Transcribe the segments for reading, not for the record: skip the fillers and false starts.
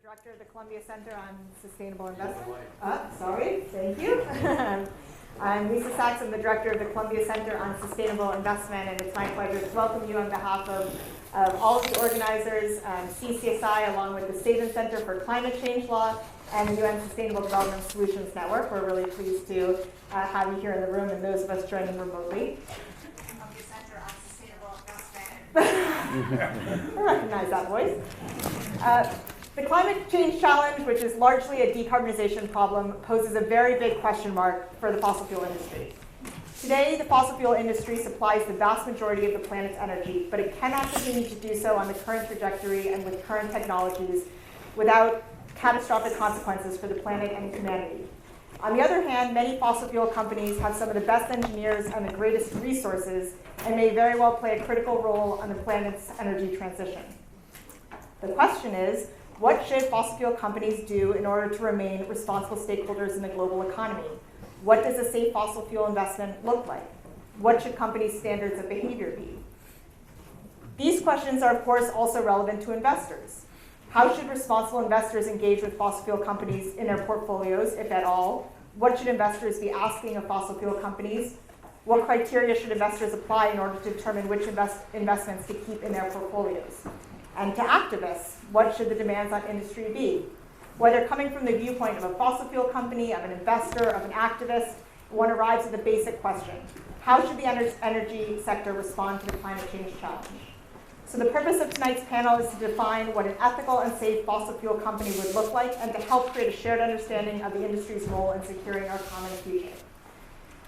Director of the Columbia Center on Sustainable Investment. Sorry, thank you. I'm Luce, I'm the Director of the Columbia Center on Sustainable Investment, and it's my pleasure to welcome you on behalf of all of the organizers, CCSI, along with the Haden Center for Climate Change Law, and the UN Sustainable Development Solutions Network. We're really pleased to have you here in the room, and those of us joining remotely. Columbia Center on Sustainable Investment. I recognize that voice. The climate change challenge, which is largely a decarbonization problem, poses a very big question mark for the fossil fuel industry. Today, the fossil fuel industry supplies the vast majority of the planet's energy, but it cannot continue to do so on the current trajectory and with current technologies without catastrophic consequences for the planet and humanity. On the other hand, many fossil fuel companies have some of the best engineers and the greatest resources and may very well play a critical role on the planet's energy transition. The question is, what should fossil fuel companies do in order to remain responsible stakeholders in the global economy? What does a safe fossil fuel investment look like? What should companies' standards of behavior be? These questions are, of course, also relevant to investors. How should responsible investors engage with fossil fuel companies in their portfolios, if at all? What should investors be asking of fossil fuel companies? What criteria should investors apply in order to determine which investments to keep in their portfolios? And to activists, what should the demands on industry be? Whether coming from the viewpoint of a fossil fuel company, of an investor, of an activist, one arrives at the basic question: how should the energy sector respond to the climate change challenge? So the purpose of tonight's panel is to define what an ethical and safe fossil fuel company would look like and to help create a shared understanding of the industry's role in securing our common future.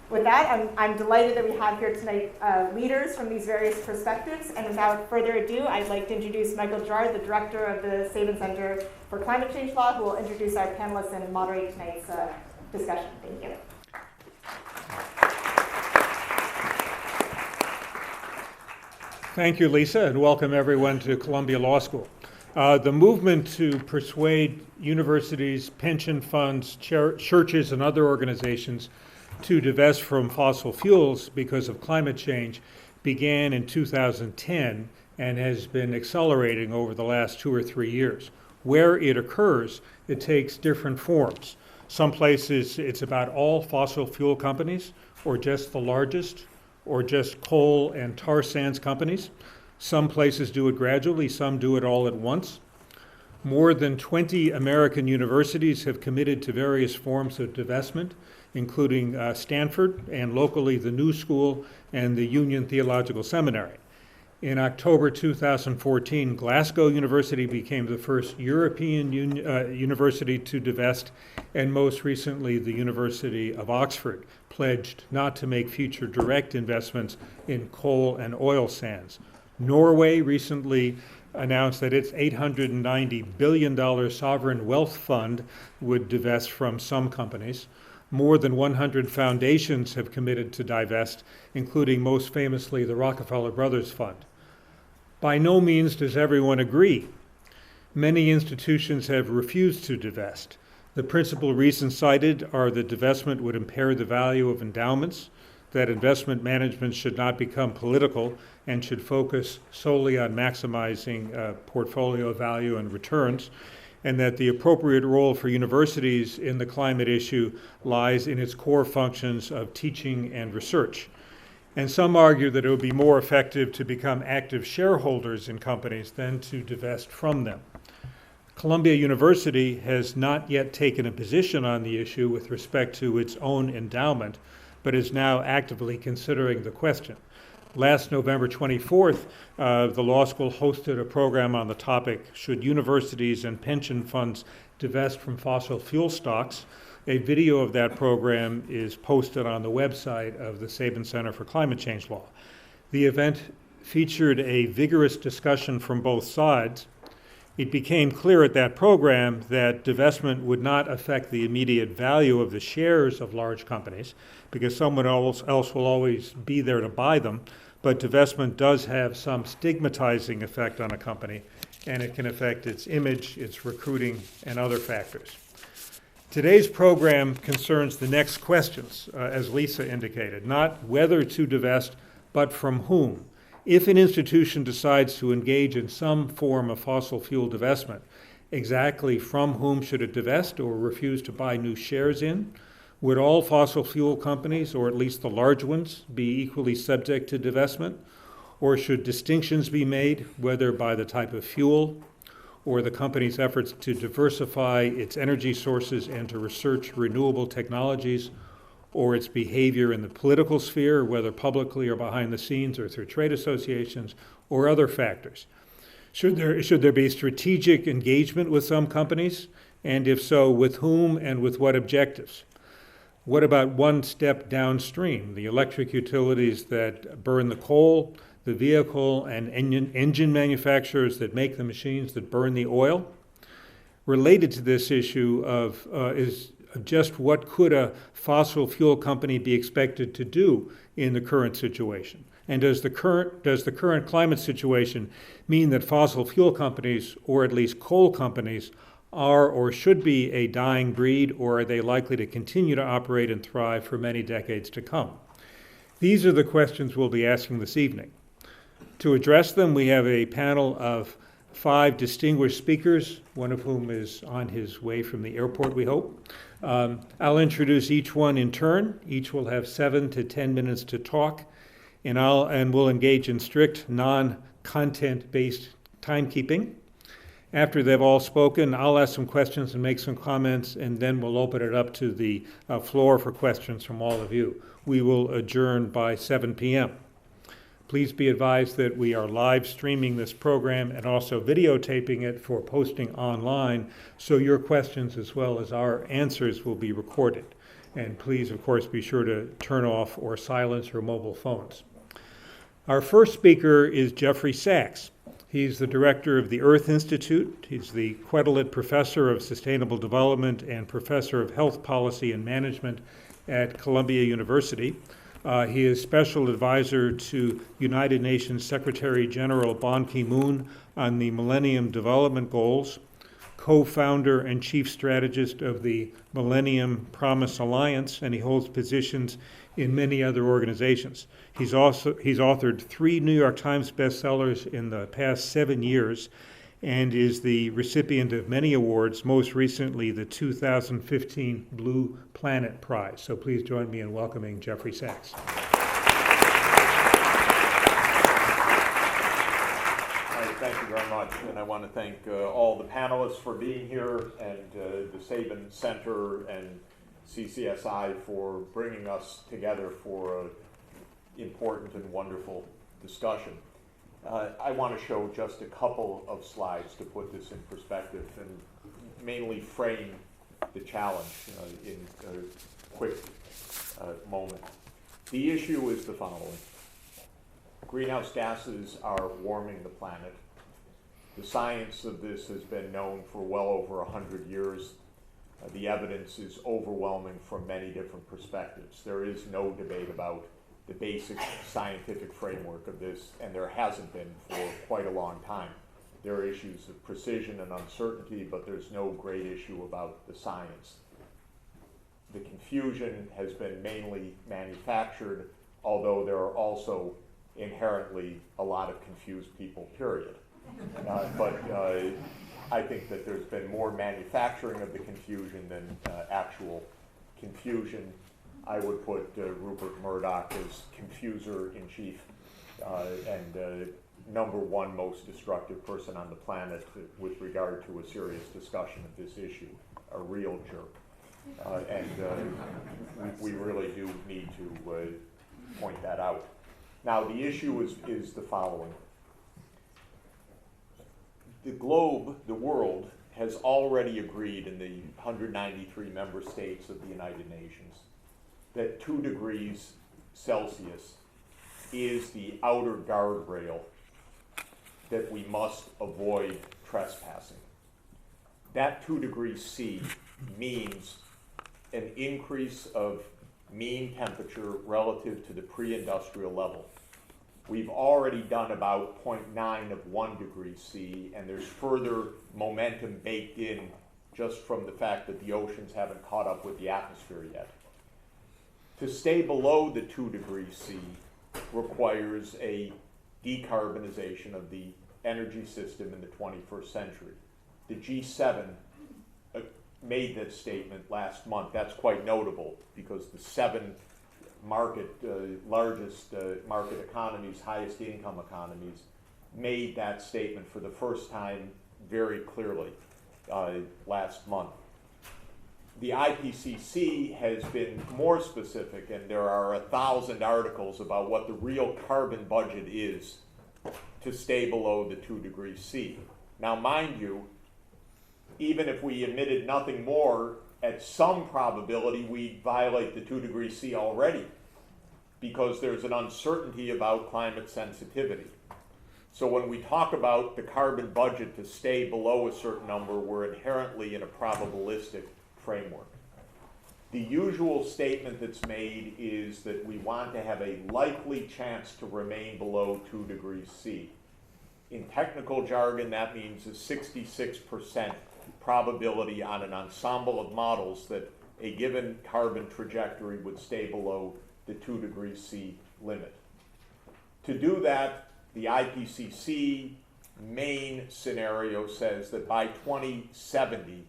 With that, I'm delighted that we have here tonight leaders from these various perspectives. And without further ado, I'd like to introduce Michael Gerard, the director of the Haden Center for Climate Change Law, who will introduce our panelists and moderate tonight's discussion. Thank you. Thank you, Lisa, and welcome everyone to Columbia Law School. The movement to persuade universities, pension funds, churches, and other organizations to divest from fossil fuels because of climate change began in 2010 and has been accelerating over the last 2 or 3 years. Where it occurs, it takes different forms. Some places it's about all fossil fuel companies, or just the largest, or just coal and tar sands companies. Some places do it gradually, some do it all at once. More than 20 American universities have committed to various forms of divestment, including Stanford and locally the New School and the Union Theological Seminary. In October 2014, Glasgow University became the first European university to divest, and most recently the University of Oxford pledged not to make future direct investments in coal and oil sands. Norway recently announced that its $890 billion sovereign wealth fund would divest from some companies. More than 100 foundations have committed to divest, including most famously the Rockefeller Brothers Fund. By no means does everyone agree. Many institutions have refused to divest. The principal reasons cited are that divestment would impair the value of endowments, that investment management should not become political and should focus solely on maximizing portfolio value and returns, and that the appropriate role for universities in the climate issue lies in its core functions of teaching and research. And some argue that it would be more effective to become active shareholders in companies than to divest from them. Columbia University has not yet taken a position on the issue with respect to its own endowment, but is now actively considering the question. Last November 24th, the law school hosted a program on the topic, Should Universities and Pension Funds Divest from Fossil Fuel Stocks? A video of that program is posted on the website of the Haden Center for Climate Change Law. The event featured a vigorous discussion from both sides. It became clear at that program that divestment would not affect the immediate value of the shares of large companies, because someone else will always be there to buy them, but divestment does have some stigmatizing effect on a company, and it can affect its image, its recruiting, and other factors. Today's program concerns the next questions, as Lisa indicated, not whether to divest, but from whom. If an institution decides to engage in some form of fossil fuel divestment, Exactly from whom should it divest or refuse to buy new shares in? Would all fossil fuel companies, or at least the large ones, be equally subject to divestment? Or should distinctions be made, whether by the type of fuel or the company's efforts to diversify its energy sources and to research renewable technologies, or its behavior in the political sphere, whether publicly or behind the scenes or through trade associations, or other factors? Should there be strategic engagement with some companies? And if so, with whom and with what objectives? What about one step downstream, the electric utilities that burn the coal, the vehicle and engine manufacturers that make the machines that burn the oil? Related to this issue is just what could a fossil fuel company be expected to do in the current situation? And does the current climate situation mean that fossil fuel companies, or at least coal companies, are or should be a dying breed, or are they likely to continue to operate and thrive for many decades to come? These are the questions we'll be asking this evening. To address them, we have a panel of 5 distinguished speakers, one of whom is on his way from the airport, we hope. I'll introduce each one in turn. Each will have 7 to 10 minutes to talk, and we'll engage in strict non-content-based timekeeping. After they've all spoken, I'll ask some questions and make some comments, and then we'll open it up to the floor for questions from all of you. We will adjourn by 7 p.m. Please be advised that we are live streaming this program and also videotaping it for posting online, so your questions as well as our answers will be recorded. And please, of course, be sure to turn off or silence your mobile phones. Our first speaker is Jeffrey Sachs. He's the director of the Earth Institute. He's the Quetelet Professor of Sustainable Development and Professor of Health Policy and Management at Columbia University. He is special advisor to United Nations Secretary General Ban Ki-moon on the Millennium Development Goals, co-founder and chief strategist of the Millennium Promise Alliance, and he holds positions in many other organizations. He's authored 3 New York Times bestsellers in the past 7 years and is the recipient of many awards, most recently the 2015 Blue Planet Prize. So please join me in welcoming Jeffrey Sachs. Thank you very much, and I want to thank all the panelists for being here, and the Sabin Center and CCSI for bringing us together for an important and wonderful discussion. I want to show just a couple of slides to put this in perspective and mainly frame the challenge in a quick moment. The issue is the following. Greenhouse gases are warming the planet. The science of this has been known for well over 100 years. The evidence is overwhelming from many different perspectives. There is no debate about the basic scientific framework of this, and there hasn't been for quite a long time. There are issues of precision and uncertainty, but there's no great issue about the science. The confusion has been mainly manufactured, although there are also inherently a lot of confused people, period. But I think that there's been more manufacturing of the confusion than actual confusion. I would put Rupert Murdoch as confuser-in-chief and #1 most destructive person on the planet with regard to a serious discussion of this issue, a real jerk. We really do need to point that out. Now, the issue is the following. The globe, the world, has already agreed in the 193 member states of the United Nations that 2 degrees Celsius is the outer guardrail that we must avoid trespassing. That 2 degrees C means an increase of mean temperature relative to the pre-industrial level. We've already done about 0.9 of 1 degree C, and there's further momentum baked in just from the fact that the oceans haven't caught up with the atmosphere yet. To stay below the 2 degrees C requires a decarbonization of the energy system in the 21st century. the G7 made that statement last month. That's quite notable because the seven largest market economies, highest income economies, made that statement for the first time very clearly last month. The IPCC has been more specific, and there are 1,000 articles about what the real carbon budget is to stay below the 2 degrees C. Now, mind you, even if we emitted nothing more, at some probability we'd violate the 2 degrees C already, because there's an uncertainty about climate sensitivity. So when we talk about the carbon budget to stay below a certain number, we're inherently in a probabilistic framework. The usual statement that's made is that we want to have a likely chance to remain below 2 degrees C. In technical jargon, that means a 66% probability on an ensemble of models that a given carbon trajectory would stay below the 2 degrees C limit. To do that, the IPCC main scenario says that by 2070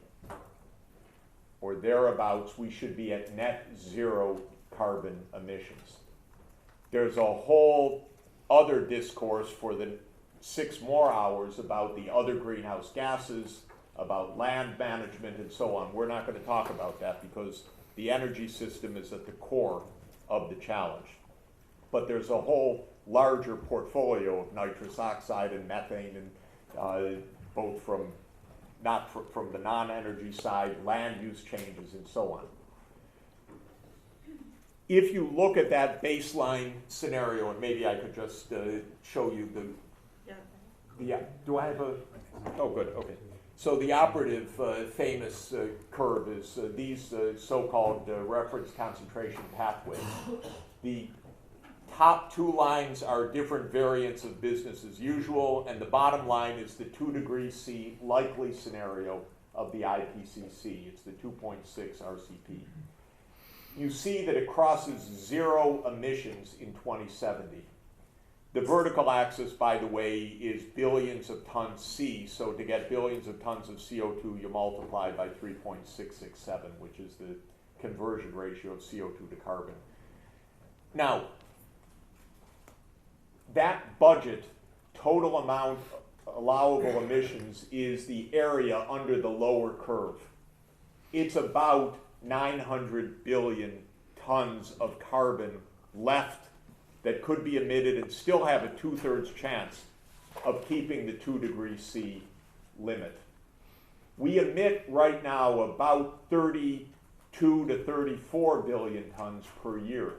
or thereabouts, we should be at net zero carbon emissions. There's a whole other discourse for the 6 more hours about the other greenhouse gases, about land management, and so on. We're not going to talk about that because the energy system is at the core of the challenge. But there's a whole larger portfolio of nitrous oxide and methane, and both from from the non-energy side, land use changes, and so on. If you look at that baseline scenario, and maybe I could just show you do I have a, oh good, okay. So the operative famous curve is these so-called reference concentration pathways. The top 2 lines are different variants of business as usual, and the bottom line is the 2 degrees C likely scenario of the IPCC. It's the 2.6 RCP. You see that it crosses 0 emissions in 2070. The vertical axis, by the way, is billions of tons C, so to get billions of tons of CO2, you multiply by 3.667, which is the conversion ratio of CO2 to carbon. Now, that budget, total amount allowable emissions, is the area under the lower curve. It's about 900 billion tons of carbon left that could be emitted and still have a 2/3 chance of keeping the 2 degrees C limit. We emit right now about 32 to 34 billion tons per year.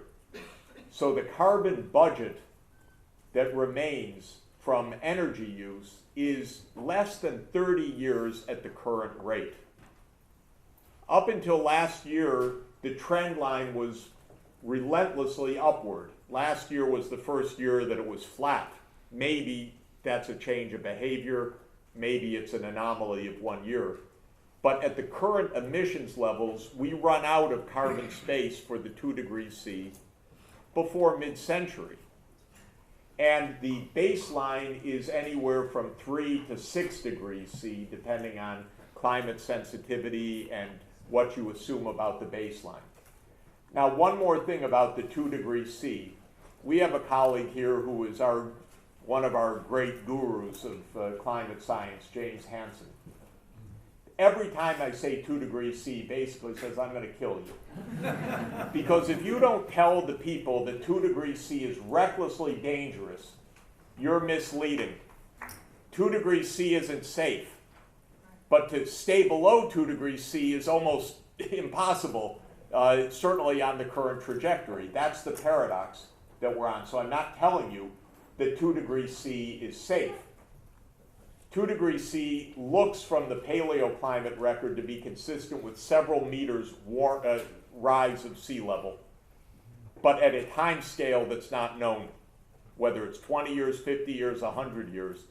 So the carbon budget that remains from energy use is less than 30 years at the current rate. Up until last year, the trend line was relentlessly upward. Last year was the first year that it was flat. Maybe that's a change of behavior. Maybe it's an anomaly of 1 year. But at the current emissions levels, we run out of carbon space for the 2 degrees C before mid-century. And the baseline is anywhere from 3 to 6 degrees C, depending on climate sensitivity and what you assume about the baseline. Now, one more thing about the 2 degrees C. We have a colleague here who is one of our great gurus of climate science, James Hansen. Every time I say 2 degrees C, basically says, I'm going to kill you. Because if you don't tell the people that 2 degrees C is recklessly dangerous, you're misleading. 2 degrees C isn't safe. But to stay below 2 degrees C is almost impossible, certainly on the current trajectory. That's the paradox that we're on. So I'm not telling you that 2 degrees C is safe. 2 degrees C looks from the paleoclimate record to be consistent with several meters rise of sea level, but at a time scale that's not known, whether it's 20 years, 50 years, 100 years.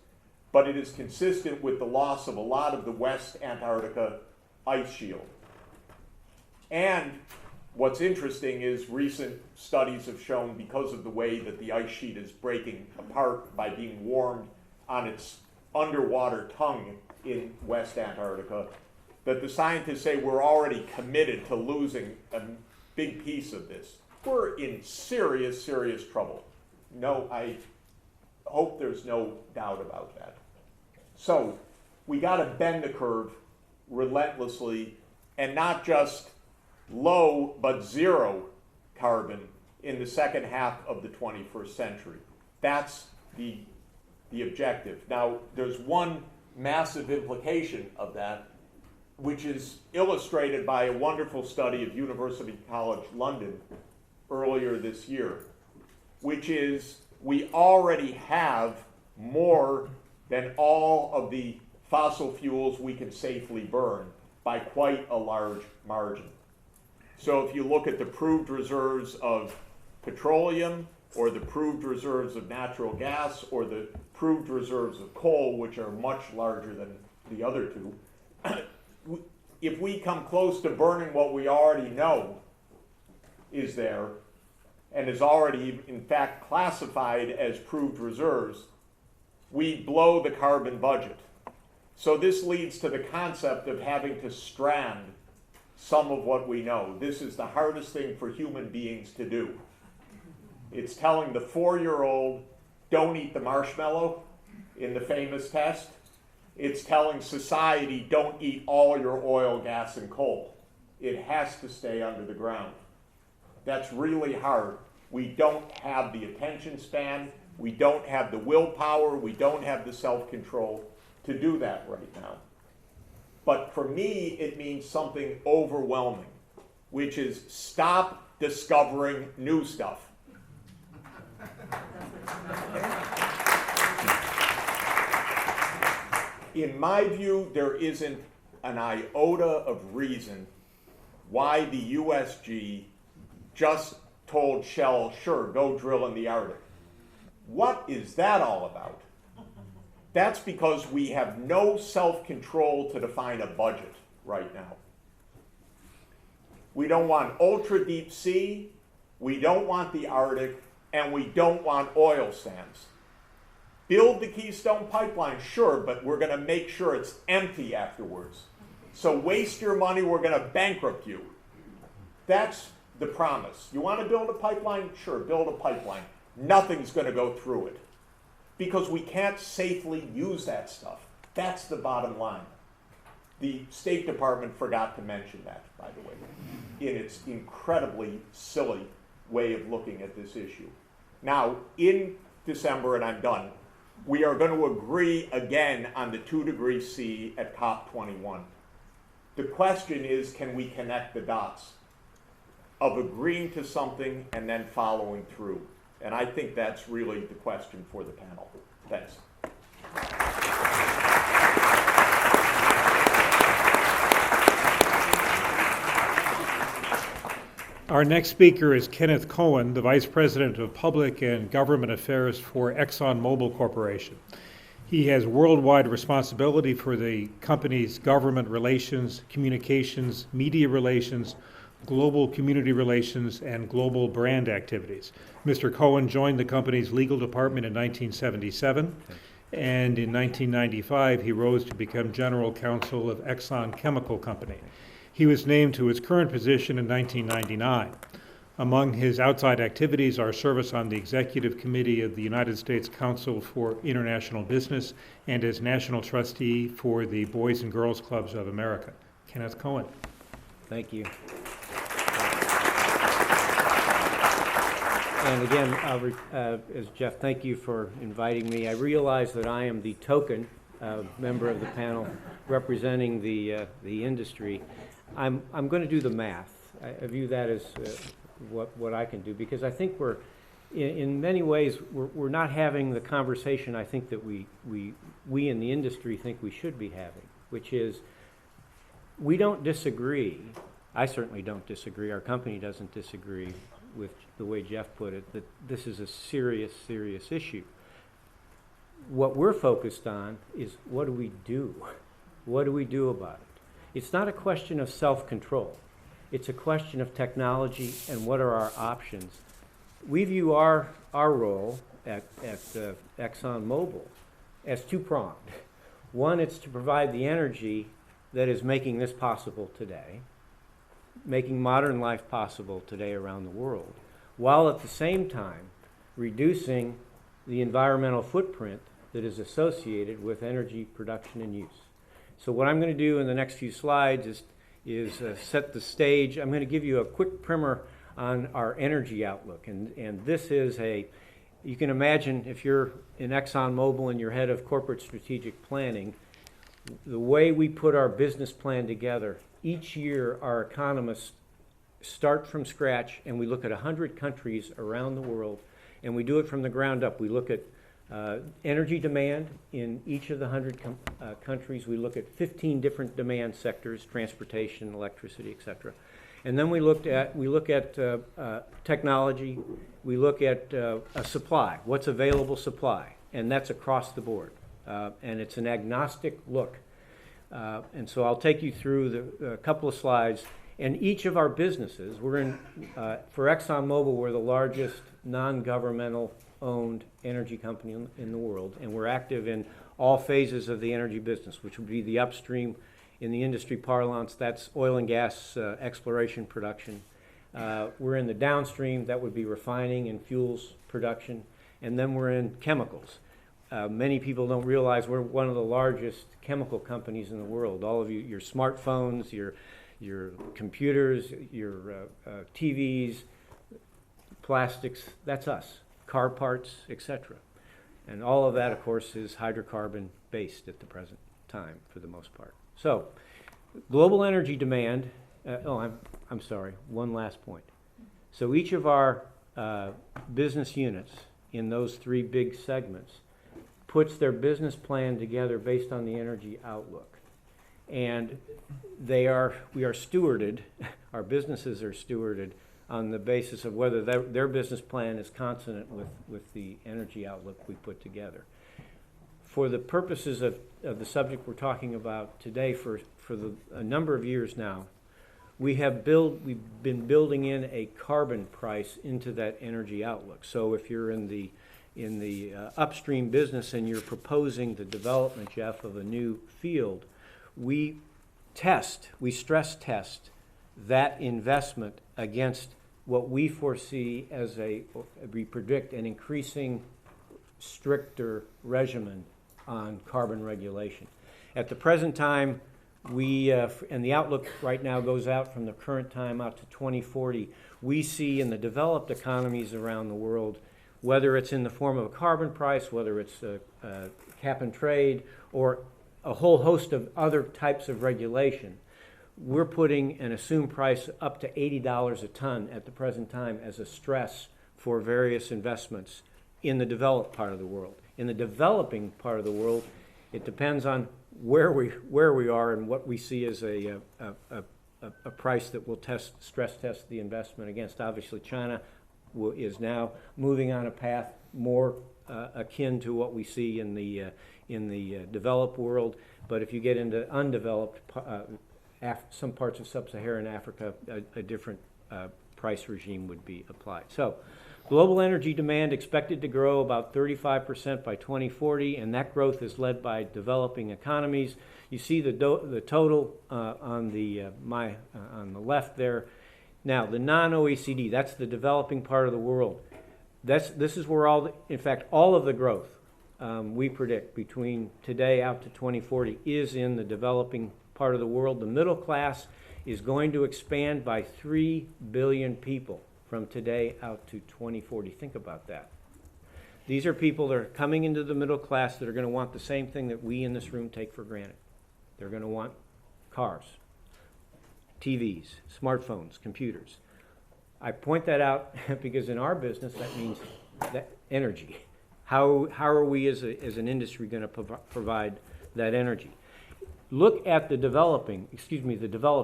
But it is consistent with the loss of a lot of the West Antarctica ice shield. And what's interesting is recent studies have shown, because of the way that the ice sheet is breaking apart by being warmed on its underwater tongue in West Antarctica, that the scientists say we're already committed to losing a big piece of this. We're in serious, serious trouble. No, I hope there's no doubt about that. So we got to bend the curve relentlessly, and not just low but zero carbon in the second half of the 21st century. That's the objective. Now, there's one massive implication of that, which is illustrated by a wonderful study of University College London earlier this year, which is we already have more than all of the fossil fuels we can safely burn by quite a large margin. So if you look at the proved reserves of petroleum, or the proved reserves of natural gas, or the proved reserves of coal, which are much larger than the other two, if we come close to burning what we already know is there, and is already in fact classified as proved reserves, we blow the carbon budget. So this leads to the concept of having to strand some of what we know. This is the hardest thing for human beings to do. It's telling the 4-year-old, don't eat the marshmallow in the famous test. It's telling society, don't eat all your oil, gas, and coal. It has to stay under the ground. That's really hard. We don't have the attention span, we don't have the willpower, we don't have the self-control to do that right now. But for me, it means something overwhelming, which is stop discovering new stuff. In my view, there isn't an iota of reason why the USG just told Shell, sure, go drill in the Arctic. What is that all about? That's because we have no self-control to define a budget right now. We don't want ultra deep sea, we don't want the Arctic, and we don't want oil sands. Build the Keystone Pipeline, sure, but we're going to make sure it's empty afterwards. So waste your money, we're going to bankrupt you. That's the promise. You want to build a pipeline? Sure, build a pipeline. Nothing's going to go through it because we can't safely use that stuff. That's the bottom line. The State Department forgot to mention that, by the way, in its incredibly silly way of looking at this issue. Now, in December, and I'm done, we are going to agree again on the 2 degrees C at COP21. The question is, can we connect the dots of agreeing to something and then following through? And I think that's really the question for the panel. Thanks. Our next speaker is Kenneth Cohen, the Vice President of Public and Government Affairs for ExxonMobil Corporation. He has worldwide responsibility for the company's government relations, communications, media relations, global community relations, and global brand activities. Mr. Cohen joined the company's legal department in 1977, and in 1995 he rose to become general counsel of Exxon Chemical Company. He was named to his current position in 1999. Among his outside activities are service on the Executive Committee of the United States Council for International Business and as National Trustee for the Boys and Girls Clubs of America. Kenneth Cohen. Thank you. And again, as Jeff, thank you for inviting me. I realize that I am the token member of the panel representing the industry. I'm going to do the math. I view that as what I can do, because I think we're, in many ways, we're not having the conversation I think that we in the industry think we should be having, which is we don't disagree. I certainly don't disagree. Our company doesn't disagree with the way Jeff put it, that this is a serious, serious issue. What we're focused on is what do we do? What do we do about it? It's not a question of self-control. It's a question of technology and what are our options. We view our role at ExxonMobil as two-pronged. One, it's to provide the energy that is making this possible today, making modern life possible today around the world, while at the same time reducing the environmental footprint that is associated with energy production and use. So what I'm going to do in the next few slides is set the stage. I'm going to give you a quick primer on our energy outlook. And this is you can imagine if you're in ExxonMobil and you're head of corporate strategic planning, the way we put our business plan together, each year our economists start from scratch and we look at 100 countries around the world, and we do it from the ground up. We look at energy demand in each of the 100 countries. We look at 15 different demand sectors: transportation, electricity, etc. And then we look at technology. We look at a supply, what's available supply, and that's across the board. And it's an agnostic look. And so I'll take you through a couple of slides. And each of our businesses, for ExxonMobil, we're the largest non-governmental owned energy company in the world, and we're active in all phases of the energy business, which would be the upstream. In the industry parlance, that's oil and gas exploration production. We're in the downstream, that would be refining and fuels production, and then we're in chemicals. Many people don't realize we're one of the largest chemical companies in the world. All of you, your smartphones, your computers, your TVs, plastics, that's us. Car parts, etc. And all of that, of course, is hydrocarbon based at the present time for the most part. So, global energy demand, I'm sorry, one last point. So each of our business units in those three big segments puts their business plan together based on the energy outlook. And we are stewarded, our businesses are stewarded on the basis of whether their business plan is consonant with the energy outlook we put together. For the purposes of the subject we're talking about today, for a number of years now, we've been building in a carbon price into that energy outlook. So if you're in the upstream business and you're proposing the development, Jeff, of a new field, we stress test that investment against what we foresee as we predict an increasing stricter regimen on carbon regulation. At the present time, and the outlook right now goes out from the current time out to 2040, we see in the developed economies around the world, whether it's in the form of a carbon price, whether it's a cap and trade, or a whole host of other types of regulation, we're putting an assumed price up to $80 a ton at the present time as a stress for various investments in the developed part of the world. In the developing part of the world, it depends on where we are and what we see as a price that will stress test the investment against. Obviously, China is now moving on a path more akin to what we see in the developed world. But if you get into undeveloped some parts of sub-Saharan Africa, a different price regime would be applied. So, global energy demand expected to grow about 35% by 2040, and that growth is led by developing economies. You see the total on the left there. Now, the non-OECD, that's the developing part of the world. This is where all of the growth we predict between today out to 2040 is in the developing part of the world. The middle class is going to expand by 3 billion people from today out to 2040. Think about that. These are people that are coming into the middle class that are going to want the same thing that we in this room take for granted. They're going to want cars, TVs, smartphones, computers. I point that out because in our business that means that energy. How are we as an industry going to provide that energy? Look at the developed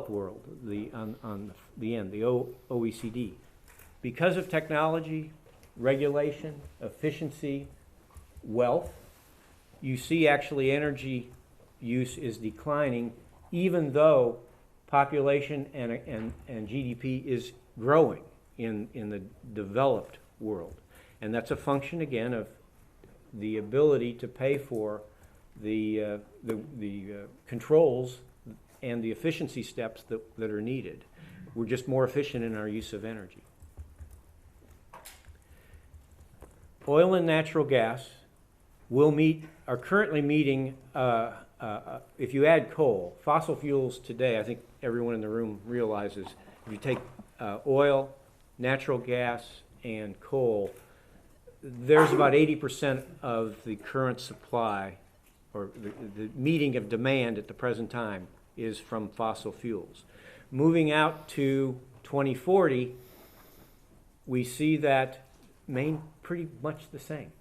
world, on the end, the OECD. Because of technology, regulation, efficiency, wealth, you see actually energy use is declining, even though population and GDP is growing in the developed world. And that's a function, again, of the ability to pay for the controls and the efficiency steps that are needed. We're just more efficient in our use of energy. Oil and natural gas are currently meeting, if you add coal, fossil fuels today, I think everyone in the room realizes, if you take oil, natural gas, and coal, there's about 80% of the current supply, or the meeting of demand at the present time, is from fossil fuels. Moving out to 2040, we see that pretty much the same.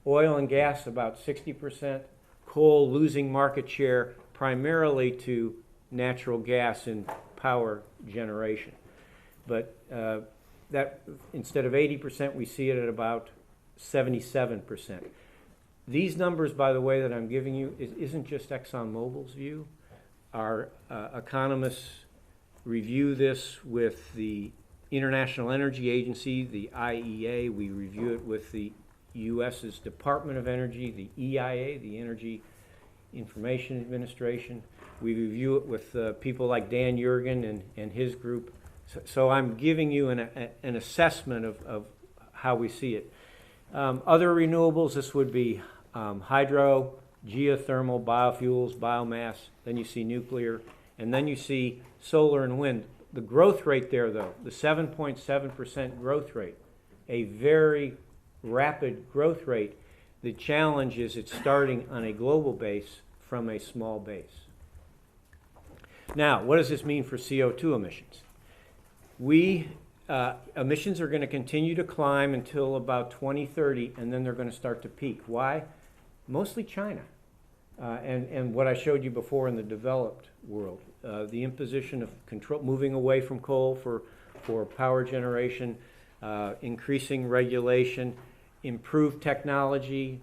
Oil and gas about 60%, coal losing market share primarily to natural gas in power generation. But that instead of 80%, we see it at about 77%. These numbers, by the way, that I'm giving you isn't just ExxonMobil's view. Our economists review this with the International Energy Agency, the IEA. We review it with the U.S.'s Department of Energy, the EIA, the Energy Information Administration. We review it with people like Dan Yergin and his group. So I'm giving you an assessment of how we see it. Other renewables, this would be hydro, geothermal, biofuels, biomass, then you see nuclear, and then you see solar and wind. The growth rate there, though, the 7.7% growth rate, a very rapid growth rate. The challenge is it's starting on a global base from a small base. Now, what does this mean for CO2 emissions? Emissions are going to continue to climb until about 2030, and then they're going to start to peak. Why? Mostly China. And what I showed you before in the developed world, the imposition of control, moving away from coal for power generation, increasing regulation, improved technology,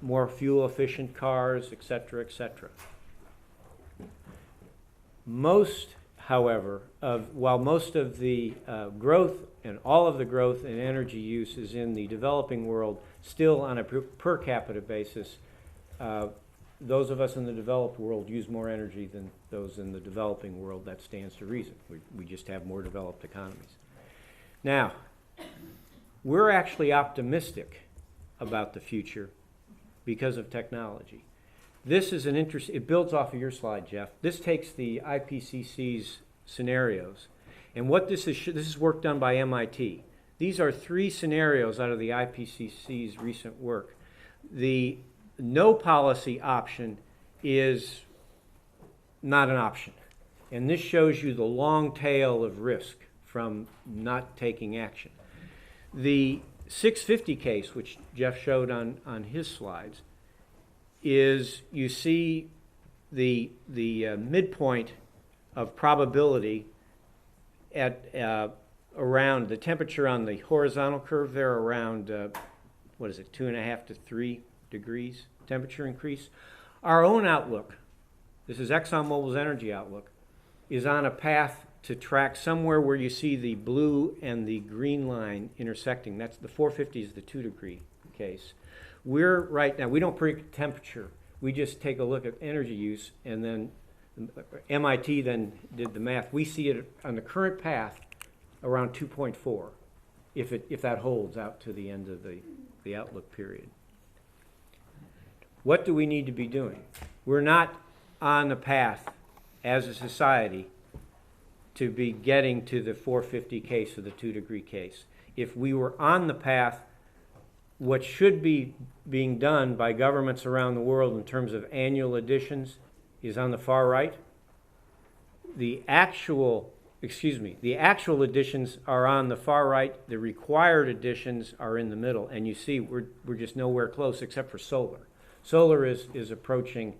more fuel-efficient cars, et cetera, et cetera. While most of the growth and all of the growth in energy use is in the developing world, still on a per capita basis, those of us in the developed world use more energy than those in the developing world. That stands to reason. We just have more developed economies. Now, we're actually optimistic about the future because of technology. This is it builds off of your slide, Jeff. This takes the IPCC's scenarios. And what this is work done by MIT. These are 3 scenarios out of the IPCC's recent work. The no policy option is not an option. And this shows you the long tail of risk from not taking action. The 650 case, which Jeff showed on his slides, is you see the midpoint of probability at around the temperature on the horizontal curve there around 2.5 to 3 degrees temperature increase. Our own outlook, this is ExxonMobil's energy outlook, is on a path to track somewhere where you see the blue and the green line intersecting. That's the 450 is the 2 degree case. We're right now, we don't predict temperature. We just take a look at energy use, and then MIT then did the math. We see it on the current path around 2.4 if that holds out to the end of the outlook period. What do we need to be doing? We're not on the path as a society to be getting to the 450 case or the 2 degree case. If we were on the path, what should be being done by governments around the world in terms of annual additions is on the far right. The actual additions are on the far right. The required additions are in the middle. And you see we're just nowhere close except for solar. Solar is approaching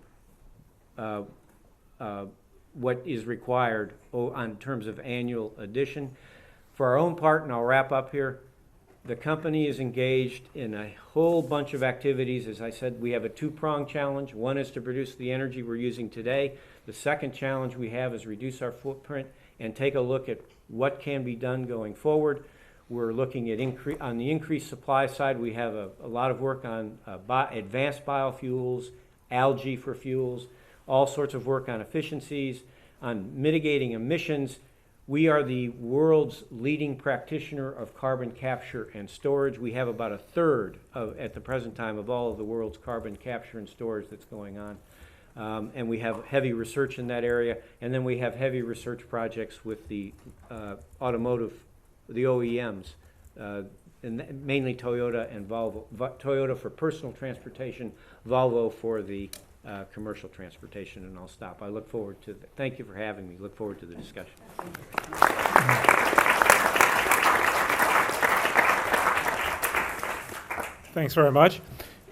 what is required in terms of annual addition. For our own part, and I'll wrap up here, the company is engaged in a whole bunch of activities. As I said, we have a 2-pronged challenge. One is to produce the energy we're using today. The second challenge we have is reduce our footprint and take a look at what can be done going forward. We're looking at on the increased supply side. We have a lot of work on advanced biofuels, algae for fuels, all sorts of work on efficiencies, on mitigating emissions. We are the world's leading practitioner of carbon capture and storage. We have about a third at the present time of all of the world's carbon capture and storage that's going on. And we have heavy research in that area. And then we have heavy research projects with the automotive, the OEMs, and mainly Toyota and Volvo. Toyota for personal transportation, Volvo for the commercial transportation, and I'll stop. I look forward to thank you for having me. Look forward to the discussion. Thanks very much.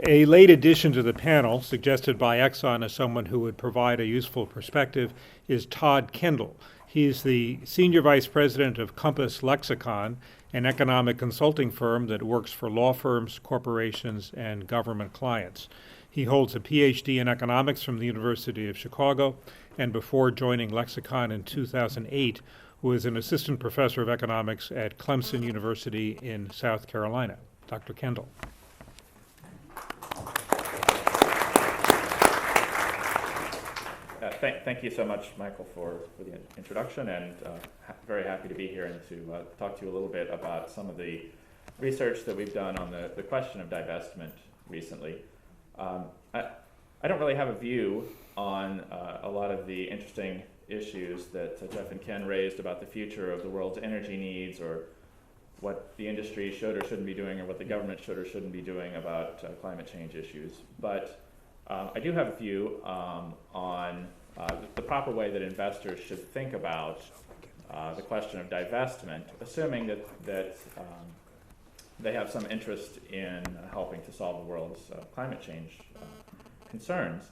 A late addition to the panel, suggested by Exxon as someone who would provide a useful perspective, is Todd Kendall. He's the Senior Vice President of Compass Lexecon, an economic consulting firm that works for law firms, corporations, and government clients. He holds a PhD in economics from the University of Chicago, and before joining Lexecon in 2008, was an assistant professor of economics at Clemson University in South Carolina. Dr. Kendall. Thank you so much, Michael, for the introduction, and very happy to be here and to talk to you a little bit about some of the research that we've done on the question of divestment recently. I don't really have a view on a lot of the interesting issues that Jeff and Ken raised about the future of the world's energy needs, or what the industry should or shouldn't be doing, or what the government should or shouldn't be doing about climate change issues. But I do have a view on the proper way that investors should think about the question of divestment, assuming that they have some interest in helping to solve the world's climate change concerns.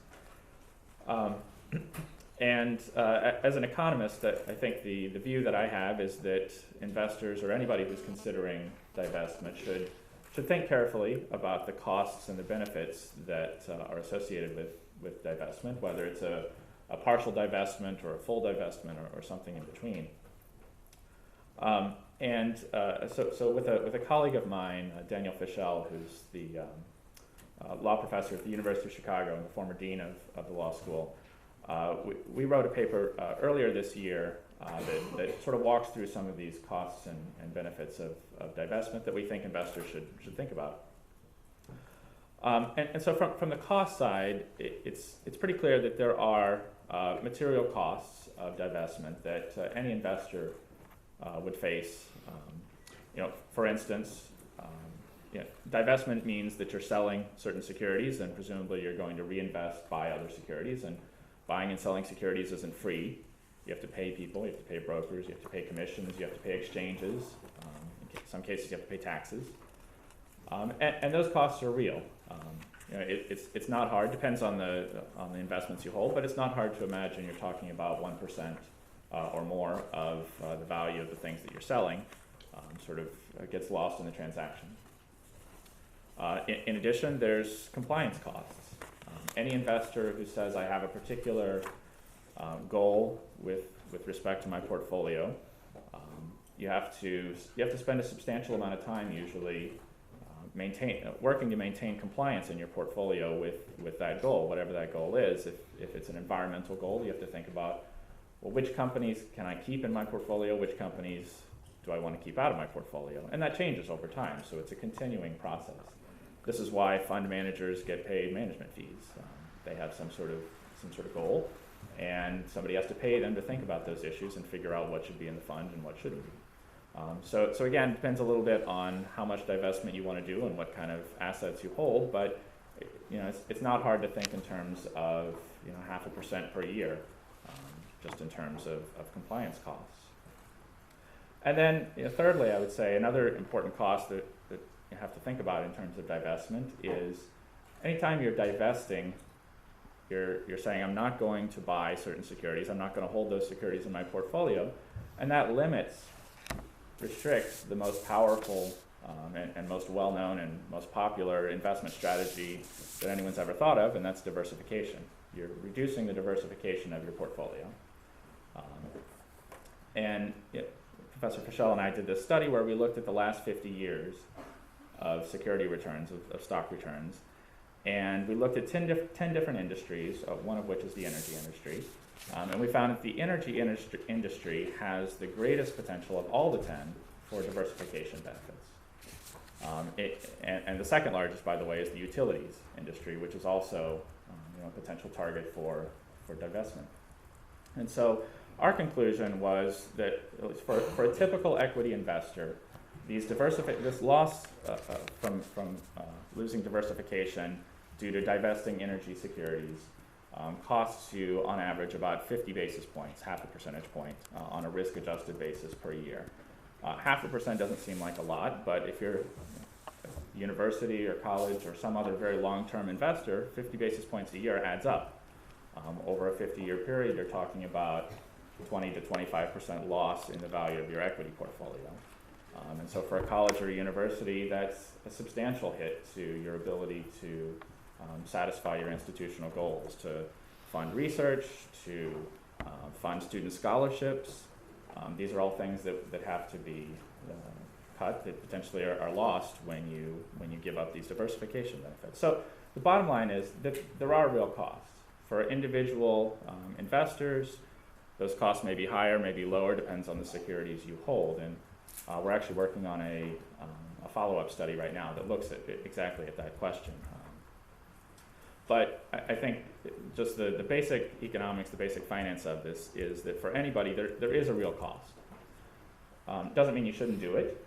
And as an economist, I think the view that I have is that investors, or anybody who's considering divestment, should think carefully about the costs and the benefits that are associated with divestment, whether it's a partial divestment or a full divestment or something in between. So with a colleague of mine, Daniel Fischel, who's the law professor at the University of Chicago and the former dean of the law school, we wrote a paper earlier this year that sort of walks through some of these costs and benefits of divestment that we think investors should think about. And so from the cost side, it's pretty clear that there are material costs of divestment that any investor would face. For instance, divestment means that you're selling certain securities, and presumably you're going to reinvest, buy other securities, and buying and selling securities isn't free. You have to pay people, you have to pay brokers, you have to pay commissions, you have to pay exchanges. In some cases, you have to pay taxes. And those costs are real. It's not hard, depends on the investments you hold, but it's not hard to imagine you're talking about 1% or more of the value of the things that you're selling sort of gets lost in the transaction. In addition, there's compliance costs. Any investor who says, I have a particular goal with respect to my portfolio, you have to spend a substantial amount of time usually working to maintain compliance in your portfolio with that goal, whatever that goal is. If it's an environmental goal, you have to think about, well, which companies can I keep in my portfolio, which companies do I want to keep out of my portfolio? And that changes over time, so it's a continuing process. This is why fund managers get paid management fees. They have some sort of goal, and somebody has to pay them to think about those issues and figure out what should be in the fund and what shouldn't be. So again, it depends a little bit on how much divestment you want to do and what kind of assets you hold, but it's not hard to think in terms of 0.5% per year, just in terms of compliance costs. And then thirdly, I would say another important cost that you have to think about in terms of divestment is anytime you're divesting, you're saying, I'm not going to buy certain securities, I'm not going to hold those securities in my portfolio, and that restricts the most powerful and most well-known and most popular investment strategy that anyone's ever thought of, and that's diversification. You're reducing the diversification of your portfolio. Professor Fischel and I did this study where we looked at the last 50 years of security returns, of stock returns, and we looked at 10 different industries, one of which is the energy industry. And we found that the energy industry has the greatest potential of all the 10 for diversification benefits. And the second largest, by the way, is the utilities industry, which is also a potential target for divestment. And so our conclusion was that for a typical equity investor, this loss from losing diversification due to divesting energy securities costs you, on average, about 50 basis points, half a percentage point, on a risk-adjusted basis per year. Half a percent doesn't seem like a lot, but if you're a university or college or some other very long-term investor, 50 basis points a year adds up. Over a 50-year period, you're talking about 20 to 25% loss in the value of your equity portfolio. And so for a college or a university, that's a substantial hit to your ability to satisfy your institutional goals, to fund research, to fund student scholarships. These are all things that have to be cut, that potentially are lost when you give up these diversification benefits. So the bottom line is that there are real costs. For individual investors, those costs may be higher, may be lower, depends on the securities you hold. And we're actually working on a follow-up study right now that looks exactly at that question. But I think just the basic economics, the basic finance of this is that for anybody, there is a real cost. Doesn't mean you shouldn't do it.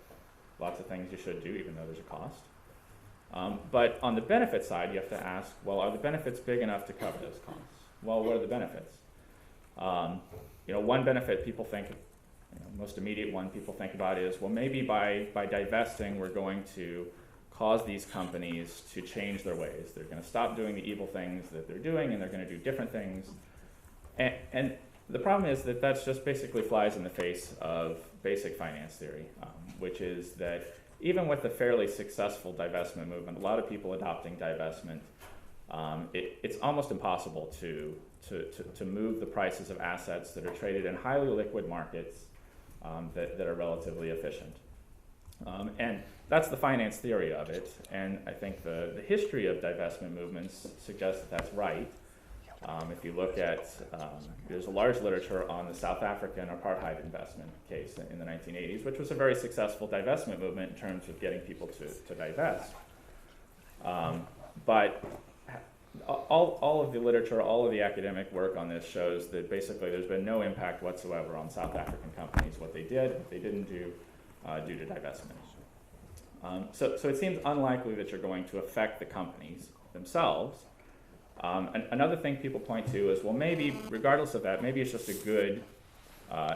Lots of things you should do, even though there's a cost. But on the benefit side, you have to ask, well, are the benefits big enough to cover those costs? Well, what are the benefits? One benefit people think, most immediate one people think about is, well, maybe by divesting, we're going to cause these companies to change their ways. They're going to stop doing the evil things that they're doing, and they're going to do different things. And the problem is that that's just basically flies in the face of basic finance theory, which is that even with the fairly successful divestment movement, a lot of people adopting divestment, it's almost impossible to move the prices of assets that are traded in highly liquid markets that are relatively efficient. And that's the finance theory of it, and I think the history of divestment movements suggests that that's right. If you look at, there's a large literature on the South African apartheid investment case in the 1980s, which was a very successful divestment movement in terms of getting people to divest. But all of the literature, all of the academic work on this shows that basically there's been no impact whatsoever on South African companies, what they did, what they didn't do, due to divestment. So it seems unlikely that you're going to affect the companies themselves. Another thing people point to is, well, maybe, regardless of that, maybe it's just a good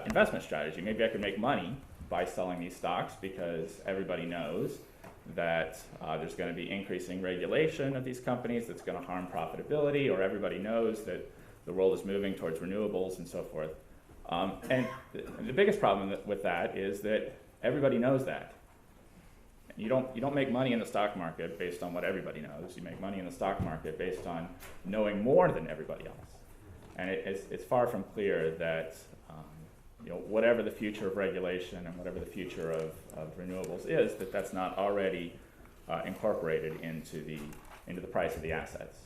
investment strategy. Maybe I could make money by selling these stocks because everybody knows that there's going to be increasing regulation of these companies that's going to harm profitability, or everybody knows that the world is moving towards renewables and so forth. And the biggest problem with that is that everybody knows that. You don't make money in the stock market based on what everybody knows. You make money in the stock market based on knowing more than everybody else. And it's far from clear that whatever the future of regulation and whatever the future of renewables is, that's not already incorporated into the price of the assets.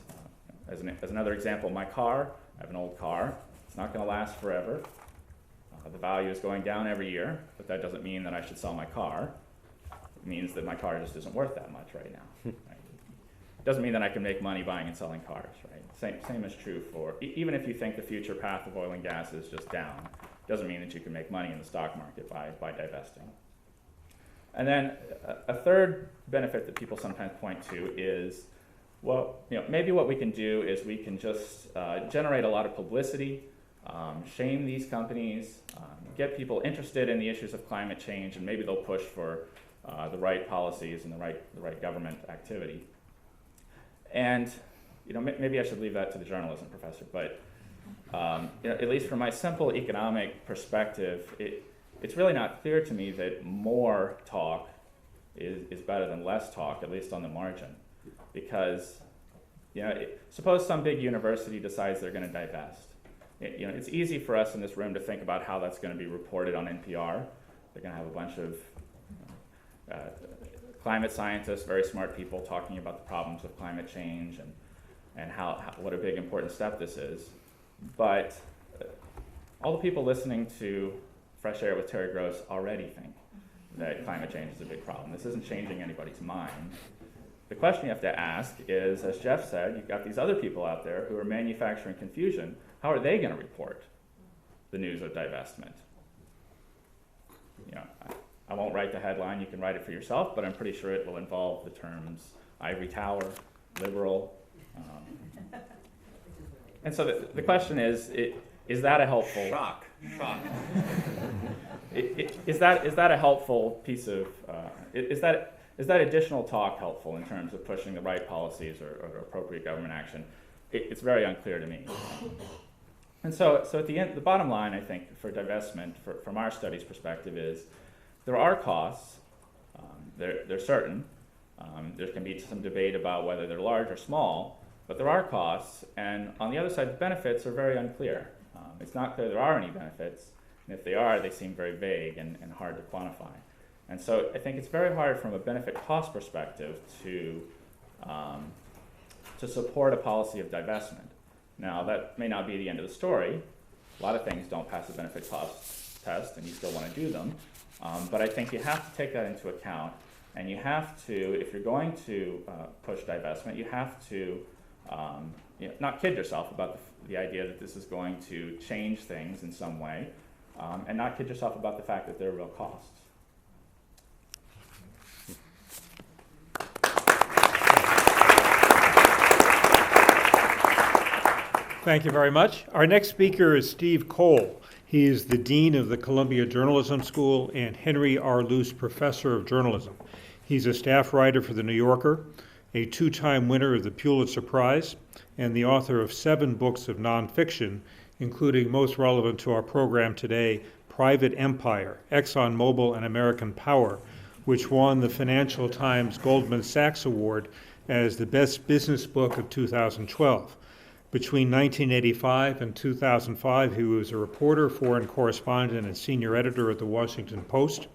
As another example, my car, I have an old car. It's not going to last forever. The value is going down every year, but that doesn't mean that I should sell my car. It means that my car just isn't worth that much right now. Right? It doesn't mean that I can make money buying and selling cars. Right? Same is true for, even if you think the future path of oil and gas is just down, it doesn't mean that you can make money in the stock market by divesting. And then a third benefit that people sometimes point to is, well, maybe what we can do is we can just generate a lot of publicity, shame these companies, get people interested in the issues of climate change, and maybe they'll push for the right policies and the right government activity. And maybe I should leave that to the journalism professor, but at least from my simple economic perspective, it's really not clear to me that more talk is better than less talk, at least on the margin. Because suppose some big university decides they're going to divest. It's easy for us in this room to think about how that's going to be reported on NPR. They're going to have a bunch of climate scientists, very smart people talking about the problems of climate change and what a big important step this is. But all the people listening to Fresh Air with Terry Gross already think that climate change is a big problem. This isn't changing anybody's mind. The question you have to ask is, as Jeff said, you've got these other people out there who are manufacturing confusion. How are they going to report the news of divestment? You know, I won't write the headline. You can write it for yourself, but I'm pretty sure it will involve the terms ivory tower, liberal. And so the question is that a helpful... Shock. Is that a helpful piece of... Is that additional talk helpful in terms of pushing the right policies or appropriate government action? It's very unclear to me. And so at the end, the bottom line, I think, for divestment, from our study's perspective, is there are costs. They're certain. There can be some debate about whether they're large or small, but there are costs. And on the other side, the benefits are very unclear. It's not clear there are any benefits, and if they are, they seem very vague and hard to quantify. And so I think it's very hard from a benefit-cost perspective to support a policy of divestment. Now, that may not be the end of the story. A lot of things don't pass the benefit-cost test, and you still want to do them. But I think you have to take that into account, and you have to, if you're going to push divestment, you have to not kid yourself about the idea that this is going to change things in some way, and not kid yourself about the fact that there are real costs. Thank you very much. Our next speaker is Steve Coll. He is the Dean of the Columbia Journalism School and Henry R. Luce Professor of Journalism. He's a staff writer for The New Yorker, a two-time winner of the Pulitzer Prize, and the author of 7 books of nonfiction, including, most relevant to our program today, Private Empire, ExxonMobil and American Power, which won the Financial Times Goldman Sachs Award as the best business book of 2012. Between 1985 and 2005, he was a reporter, foreign correspondent, and senior editor at the Washington Post.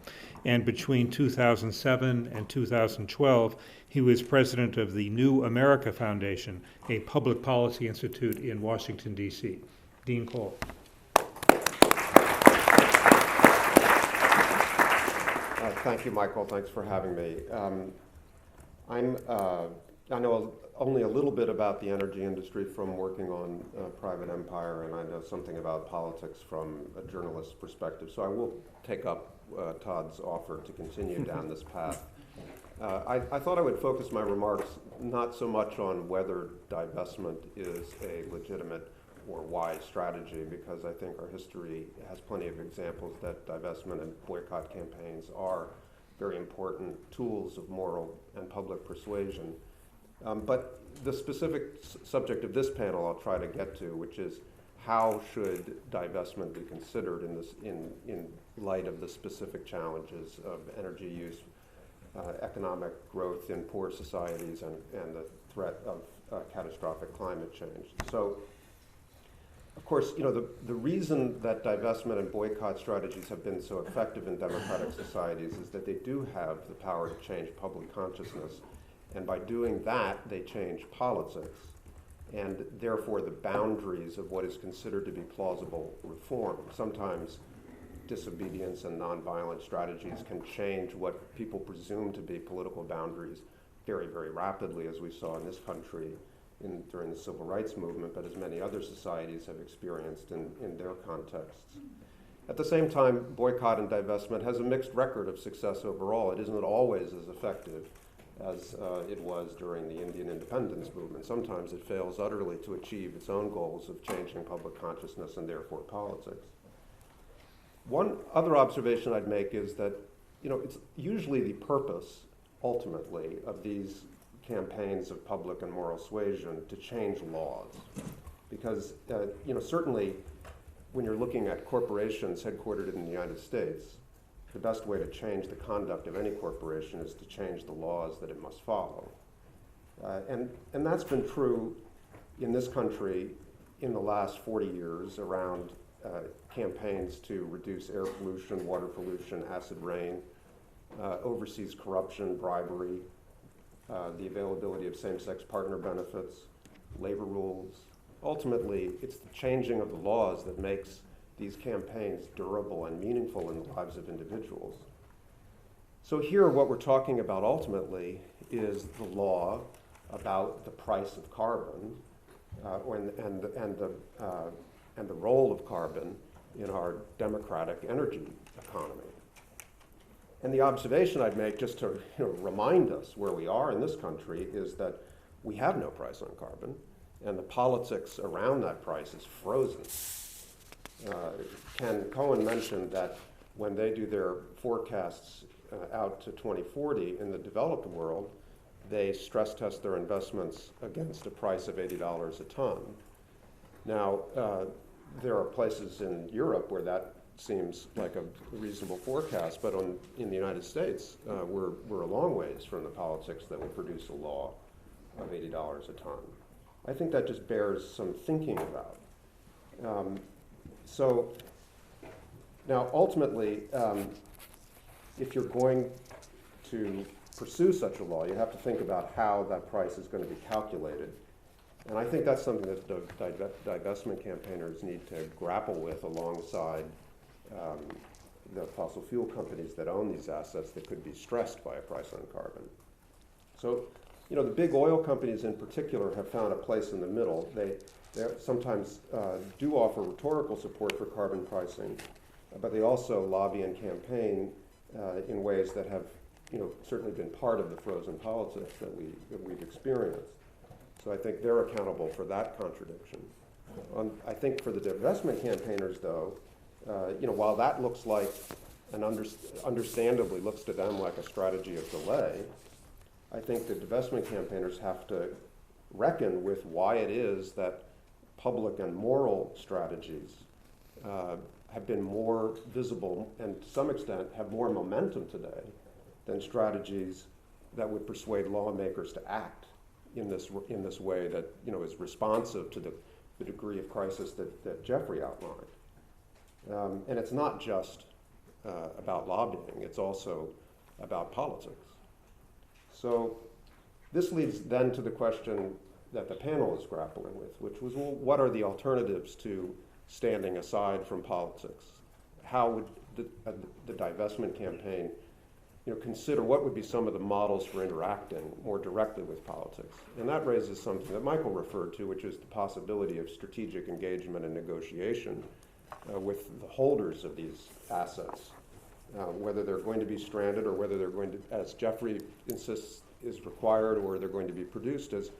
And between 2007 and 2012, he was president of the New America Foundation, a public policy institute in Washington, D.C. Dean Coll. Thank you, Michael. Thanks for having me. I know only a little bit about the energy industry from working on Private Empire, and I know something about politics from a journalist's perspective. So I will take up Todd's offer to continue down this path. I thought I would focus my remarks not so much on whether divestment is a legitimate or wise strategy, because I think our history has plenty of examples that divestment and boycott campaigns are very important tools of moral and public persuasion. But the specific subject of this panel I'll try to get to, which is how should divestment be considered in light of the specific challenges of energy use, economic growth in poor societies, and the threat of catastrophic climate change. So, of course, the reason that divestment and boycott strategies have been so effective in democratic societies is that they do have the power to change public consciousness. And by doing that, they change politics, and therefore the boundaries of what is considered to be plausible reform. Sometimes disobedience and nonviolent strategies can change what people presume to be political boundaries very, very rapidly, as we saw in this country during the civil rights movement, but as many other societies have experienced in their contexts. At the same time, boycott and divestment has a mixed record of success overall. It isn't always as effective as it was during the Indian independence movement. Sometimes it fails utterly to achieve its own goals of changing public consciousness and therefore politics. One other observation I'd make is that, it's usually the purpose, ultimately, of these campaigns of public and moral suasion to change laws. Because, certainly when you're looking at corporations headquartered in the United States, the best way to change the conduct of any corporation is to change the laws that it must follow. And that's been true in this country in the last 40 years around campaigns to reduce air pollution, water pollution, acid rain, overseas corruption, bribery, the availability of same-sex partner benefits, labor rules. Ultimately, it's the changing of the laws that makes these campaigns durable and meaningful in the lives of individuals. So here, what we're talking about ultimately is the law about the price of carbon and the role of carbon in our democratic energy economy. And the observation I'd make, just to remind us where we are in this country, is that we have no price on carbon, and the politics around that price is frozen. Kenneth Cohen mentioned that when they do their forecasts out to 2040 in the developed world, they stress test their investments against a price of $80 a ton. Now, there are places in Europe where that seems like a reasonable forecast, but in the United States, we're a long ways from the politics that will produce a law of $80 a ton. I think that just bears some thinking about. So now, ultimately, if you're going to pursue such a law, you have to think about how that price is going to be calculated. And I think that's something that the divestment campaigners need to grapple with alongside the fossil fuel companies that own these assets that could be stressed by a price on carbon. So, the big oil companies in particular have found a place in the middle. They sometimes do offer rhetorical support for carbon pricing, but they also lobby and campaign in ways that have certainly been part of the frozen politics that we've experienced. So I think they're accountable for that contradiction. I think for the divestment campaigners, though, while that looks like, and understandably looks to them like a strategy of delay, I think the divestment campaigners have to reckon with why it is that public and moral strategies have been more visible and to some extent have more momentum today than strategies that would persuade lawmakers to act in this way that is responsive to the degree of crisis that Jeffrey outlined. And it's not just about lobbying, it's also about politics. So this leads then to the question that the panel is grappling with, which was, well, what are the alternatives to standing aside from politics? How would the divestment campaign consider what would be some of the models for interacting more directly with politics? And that raises something that Michael referred to, which is the possibility of strategic engagement and negotiation with the holders of these assets, whether they're going to be stranded or whether they're going to, as Jeffrey insists is required, or they're going to be produced as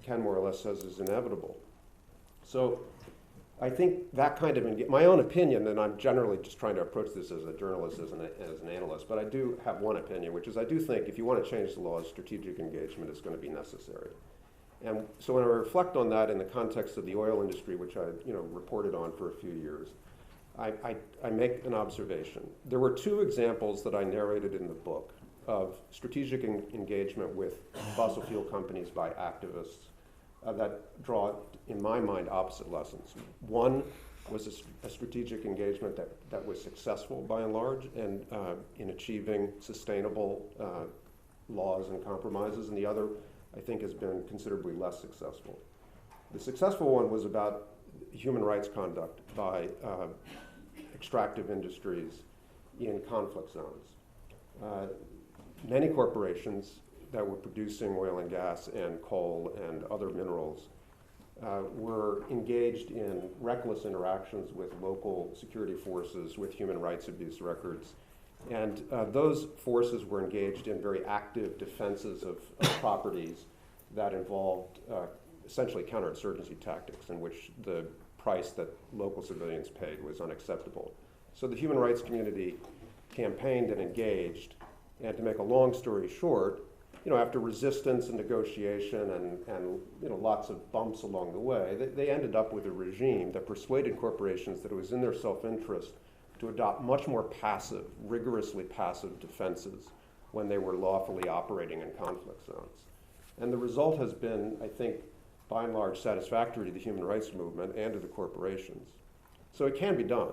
Ken more or less says is inevitable. So I think that kind of, my own opinion, and I'm generally just trying to approach this as a journalist, as an analyst, but I do have one opinion, which is I do think if you want to change the laws, strategic engagement is going to be necessary. And so when I reflect on that in the context of the oil industry, which I reported on for a few years, I make an observation. There were two examples that I narrated in the book of strategic engagement with fossil fuel companies by activists that draw, in my mind, opposite lessons. One was a strategic engagement that was successful by and large and in achieving sustainable laws and compromises, and the other, I think, has been considerably less successful. The successful one was about human rights conduct by extractive industries in conflict zones. Many corporations that were producing oil and gas and coal and other minerals were engaged in reckless interactions with local security forces, with human rights abuse records. And those forces were engaged in very active defenses of properties that involved essentially counterinsurgency tactics in which the price that local civilians paid was unacceptable. So the human rights community campaigned and engaged, and to make a long story short, after resistance and negotiation and lots of bumps along the way, they ended up with a regime that persuaded corporations that it was in their self-interest to adopt much more passive, rigorously passive defenses when they were lawfully operating in conflict zones. And the result has been, I think, by and large satisfactory to the human rights movement and to the corporations. So it can be done.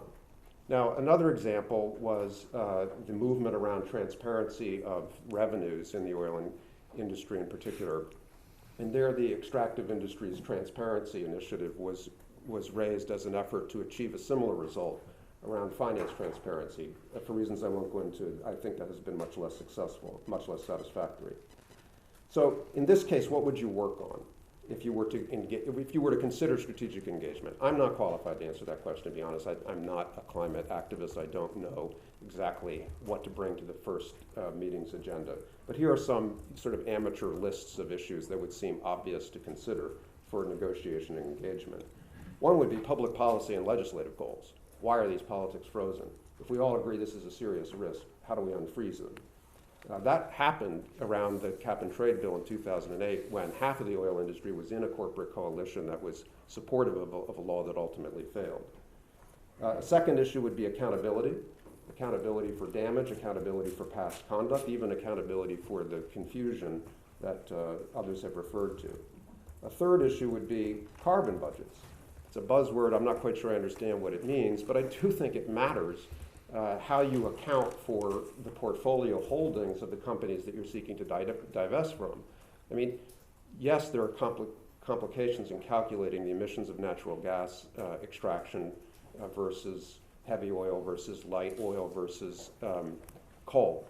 Now, another example was the movement around transparency of revenues in the oil industry in particular. And there, the extractive industries transparency initiative was raised as an effort to achieve a similar result around finance transparency. For reasons I won't go into, I think that has been much less successful, much less satisfactory. So in this case, what would you work on if you were to consider strategic engagement? I'm not qualified to answer that question, to be honest. I'm not a climate activist. I don't know exactly what to bring to the first meeting's agenda. But here are some sort of amateur lists of issues that would seem obvious to consider for negotiation and engagement. One would be public policy and legislative goals. Why are these politics frozen? If we all agree this is a serious risk, how do we unfreeze them? That happened around the cap and trade bill in 2008 when half of the oil industry was in a corporate coalition that was supportive of a law that ultimately failed. A second issue would be accountability. Accountability for damage, accountability for past conduct, even accountability for the confusion that others have referred to. A third issue would be carbon budgets. It's a buzzword. I'm not quite sure I understand what it means, but I do think it matters how you account for the portfolio holdings of the companies that you're seeking to divest from. I mean, yes, there are complications in calculating the emissions of natural gas extraction versus heavy oil versus light oil versus coal.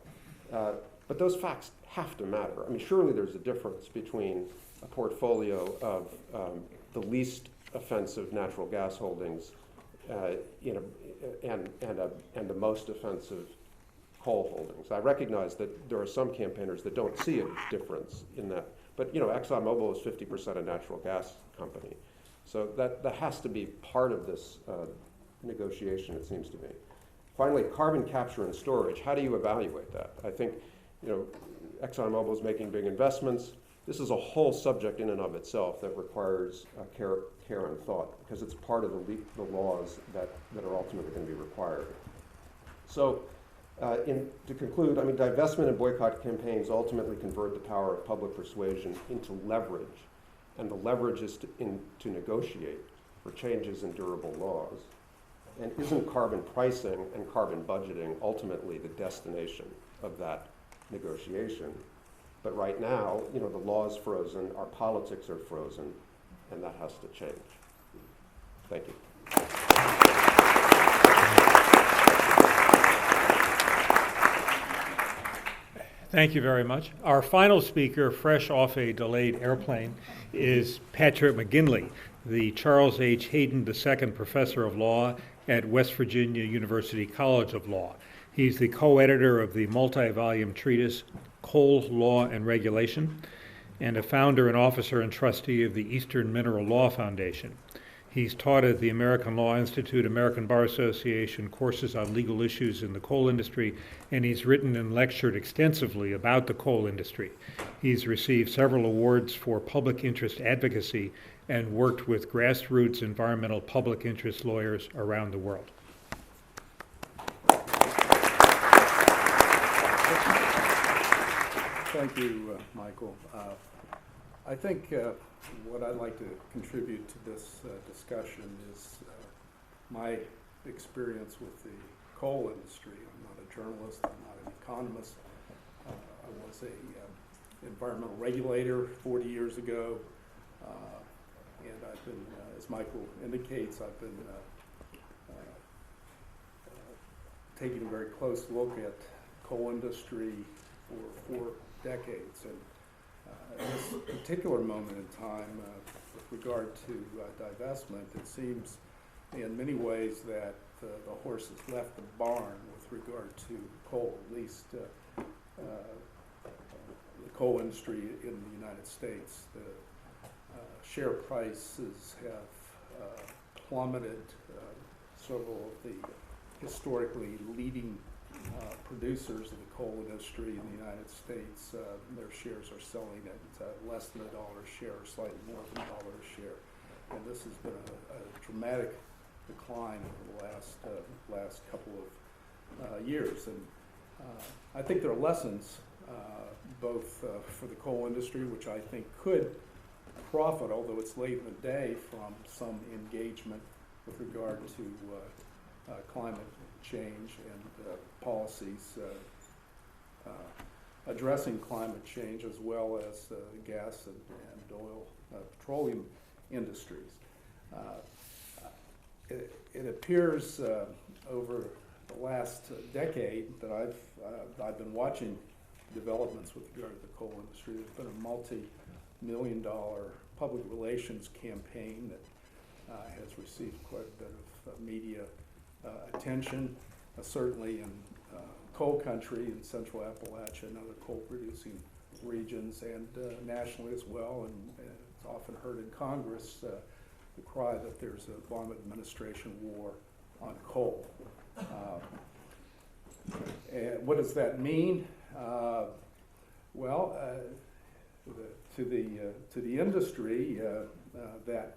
But those facts have to matter. I mean, surely there's a difference between a portfolio of the least offensive natural gas holdings and the most offensive coal holdings. I recognize that there are some campaigners that don't see a difference in that. But ExxonMobil is 50% a natural gas company. So that has to be part of this negotiation, it seems to me. Finally, carbon capture and storage. How do you evaluate that? I think ExxonMobil is making big investments. This is a whole subject in and of itself that requires care and thought because it's part of the laws that are ultimately going to be required. So to conclude, I mean, divestment and boycott campaigns ultimately convert the power of public persuasion into leverage, and the leverage is to negotiate for changes in durable laws. And isn't carbon pricing and carbon budgeting ultimately the destination of that negotiation? But right now, the law is frozen, our politics are frozen, and that has to change. Thank you. Thank you very much. Our final speaker, fresh off a delayed airplane, is Patrick McGinley, the Charles H. Haden II Professor of Law at West Virginia University College of Law. He's the co-editor of the multi-volume treatise, Coll, Law and Regulation, and a founder and officer and trustee of the Eastern Mineral Law Foundation. He's taught at the American Law Institute, American Bar Association courses on legal issues in the coal industry, and he's written and lectured extensively about the coal industry. He's received several awards for public interest advocacy and worked with grassroots environmental public interest lawyers around the world. Thank you, Michael. I think what I'd like to contribute to this discussion is my experience with the coal industry. I'm not a journalist, I'm not an economist. I was an environmental regulator 40 years ago, and I've been, as Michael indicates, I've been taking a very close look at coal industry for 4 decades. And at this particular moment in time, with regard to divestment, it seems in many ways that the horse has left the barn with regard to coal, at least the coal industry in the United States. The share prices have plummeted. Several of the historically leading producers of the coal industry in the United States, their shares are selling at less than $1 a share, or slightly more than $1 a share. And this has been a dramatic decline over the last couple of years. And I think there are lessons both for the coal industry, which I think could profit, although it's late in the day, from some engagement with regard to climate change and policies addressing climate change, as well as gas and oil, petroleum industries. It appears over the last decade that I've been watching developments with regard to the coal industry. There's been a multi-million-dollar public relations campaign that has received quite a bit of media attention, certainly in coal country in central Appalachia and other coal-producing regions, and nationally as well. And it's often heard in Congress the cry that there's a Obama administration war on coal. And what does that mean? Well, to the industry that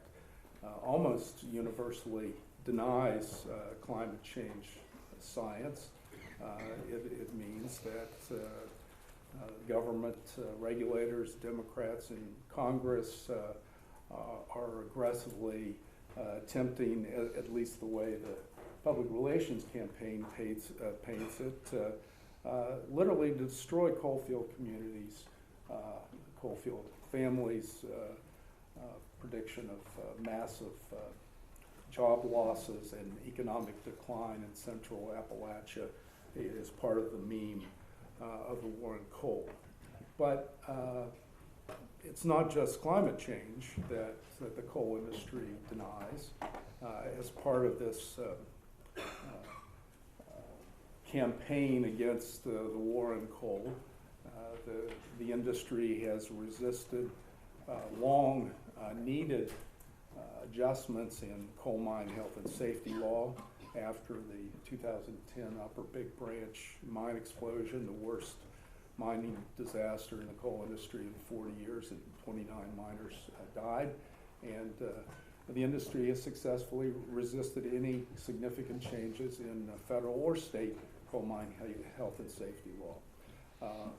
almost universally denies climate change science, it means that government regulators, Democrats in Congress are aggressively attempting, at least the way the public relations campaign paints it, literally to destroy coalfield communities, coalfield families, prediction of massive job losses and economic decline in central Appalachia is part of the meme of the war on coal. But it's not just climate change that the coal industry denies. As part of this campaign against the war on coal, the industry has resisted long needed adjustments in coal mine health and safety law after the 2010 Upper Big Branch mine explosion, the worst mining disaster in the coal industry in 40 years, and 29 miners died. And the industry has successfully resisted any significant changes in federal or state coal mine health and safety law.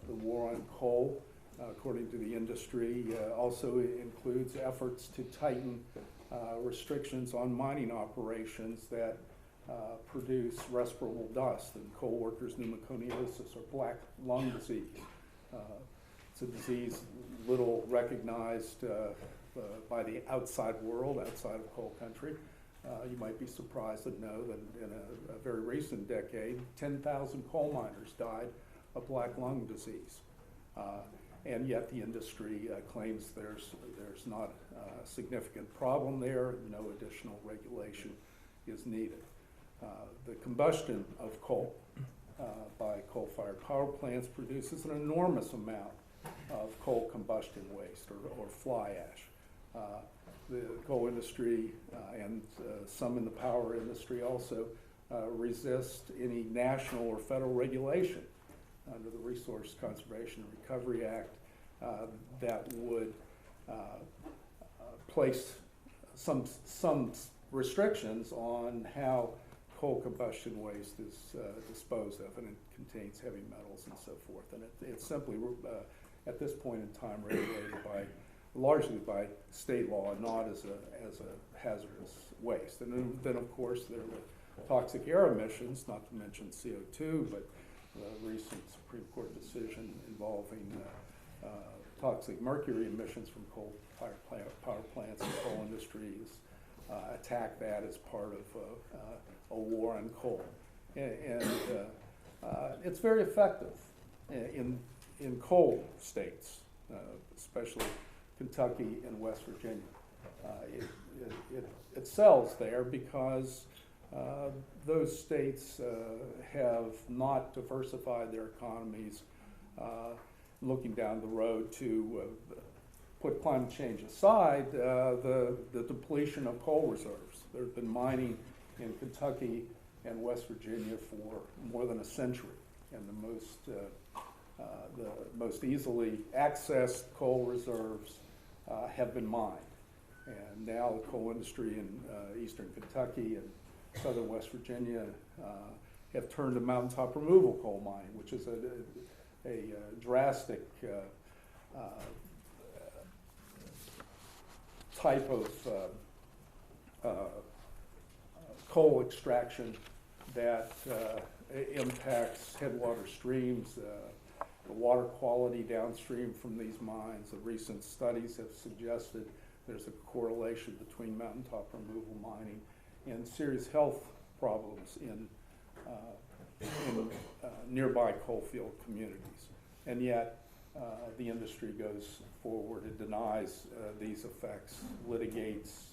The war on coal, according to the industry, also includes efforts to tighten restrictions on mining operations that produce respirable dust and coal workers' pneumoconiosis or black lung disease. It's a disease little recognized by the outside world, outside of coal country. You might be surprised to know that in a very recent decade, 10,000 coal miners died of black lung disease. And yet the industry claims there's not a significant problem there, no additional regulation is needed. The combustion of coal by coal-fired power plants produces an enormous amount of coal combustion waste or fly ash. The coal industry and some in the power industry also resist any national or federal regulation under the Resource Conservation and Recovery Act that would place some restrictions on how coal combustion waste is disposed of, and it contains heavy metals and so forth. And it's simply, at this point in time, regulated largely by state law, not as a hazardous waste. And then of course, there are toxic air emissions, not to mention CO2, but the recent Supreme Court decision involving toxic mercury emissions from coal-fired power plants and coal industries attack that as part of a war on coal. And it's very effective in coal states, especially Kentucky and West Virginia. It sells there because those states have not diversified their economies, looking down the road to put climate change aside, the depletion of coal reserves. There's been mining in Kentucky and West Virginia for more than a century, and the most easily accessed coal reserves have been mined. And now the coal industry in eastern Kentucky and southern West Virginia have turned to mountaintop removal coal mining, which is a drastic type of coal extraction that impacts headwater streams, the water quality downstream from these mines. The recent studies have suggested there's a correlation between mountaintop removal mining and serious health problems in nearby coalfield communities. And yet, the industry goes forward and denies these effects, litigates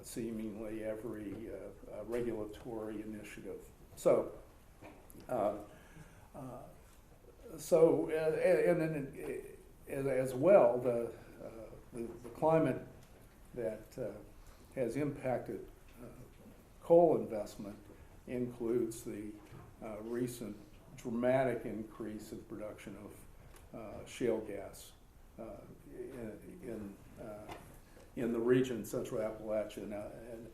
seemingly every regulatory initiative. So and then as well, the climate that has impacted coal investment includes the recent dramatic increase in production of shale gas in the region, Central Appalachia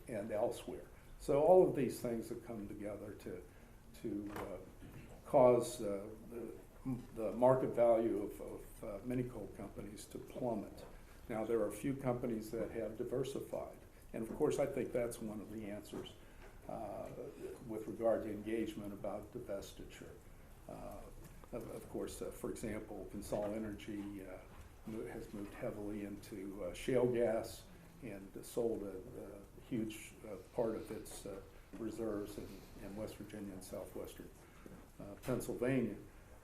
and elsewhere. So all of these things have come together to cause the market value of many coal companies to plummet. Now, there are a few companies that have diversified, and of course I think that's one of the answers with regard to engagement about divestiture. Of course, for example, Coll Energy has moved heavily into shale gas and sold a huge part of its reserves in West Virginia and southwestern Pennsylvania.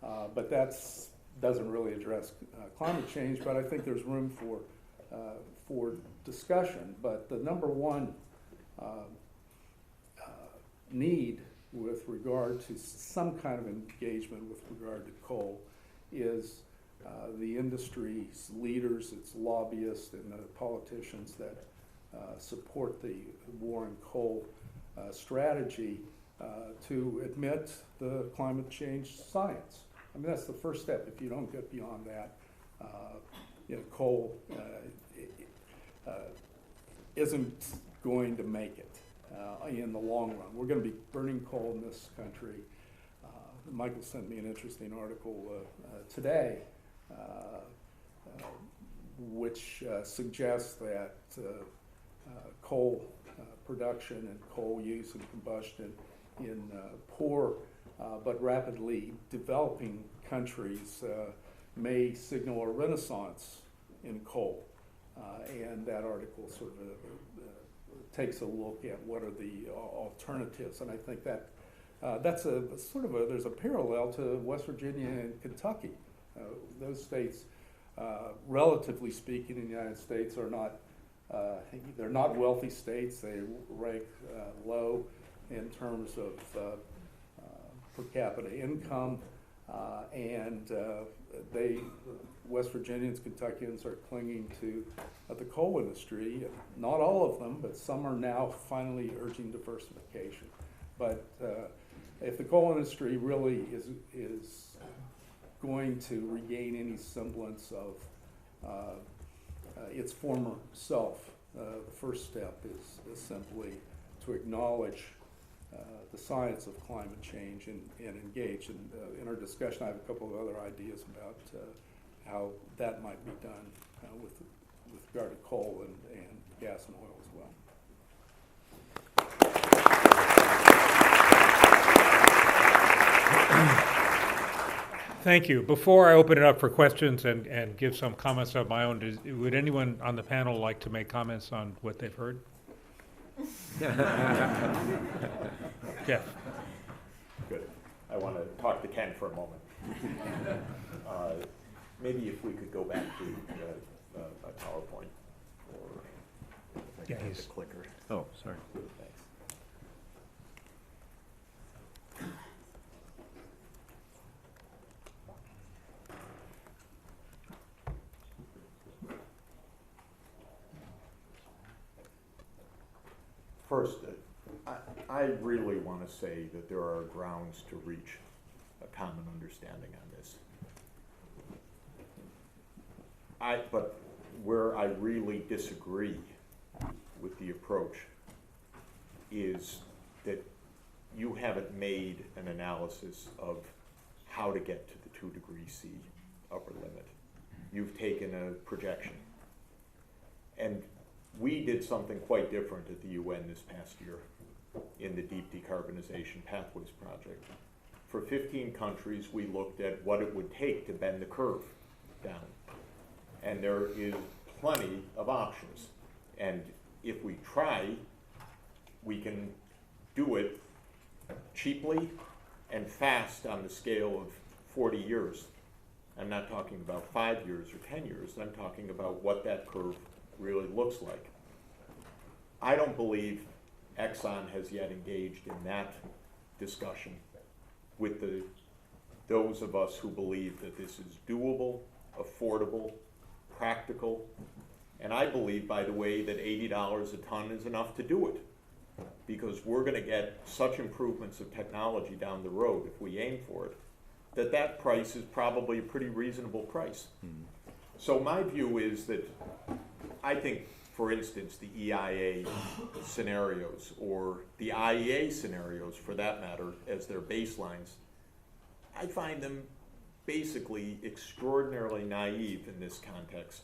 But that doesn't really address climate change, but I think there's room for discussion. But the number one need with regard to some kind of engagement with regard to coal is the industry's leaders, its lobbyists, and the politicians that support the war on coal strategy to admit the climate change science. I mean, that's the first step. If you don't get beyond that, coal isn't going to make it in the long run. We're going to be burning coal in this country. Michael sent me an interesting article today which suggests that coal production and coal use and combustion in poor but rapidly developing countries may signal a renaissance in coal. And that article sort of takes a look at what are the alternatives. And I think that that's a sort of there's a parallel to West Virginia and Kentucky. Those states, relatively speaking, in the United States are not, they're not wealthy states. They rank low in terms of per capita income, and West Virginians, Kentuckians are clinging to the coal industry. Not all of them, but some are now finally urging diversification. But if the coal industry really is going to regain any semblance of its former self, the first step is simply to acknowledge the science of climate change and engage. And in our discussion, I have a couple of other ideas about how that might be done with regard to coal and gas and oil as well. Thank you. Before I open it up for questions and give some comments of my own, would anyone on the panel like to make comments on what they've heard? Jeff. Good. I want to talk to Ken for a moment. Maybe if we could go back to a PowerPoint. Yeah, he's clicker. Oh, sorry. Thanks. First, I really want to say that there are grounds to reach a common understanding on this. But where I really disagree with the approach is that you haven't made an analysis of how to get to the 2 degrees C upper limit. You've taken a projection. And we did something quite different at the UN this past year. in the Deep Decarbonization Pathways Project. For 15 countries, we looked at what it would take to bend the curve down. And there is plenty of options. And if we try, we can do it cheaply and fast on the scale of 40 years. I'm not talking about 5 years or 10 years. I'm talking about what that curve really looks like. I don't believe Exxon has yet engaged in that discussion with those of us who believe that this is doable, affordable, practical, and I believe, by the way, that $80 a ton is enough to do it, because we're going to get such improvements of technology down the road if we aim for it, that price is probably a pretty reasonable price. So my view is that I think, for instance, the EIA scenarios, or the IEA scenarios for that matter, as their baselines, I find them basically extraordinarily naive in this context.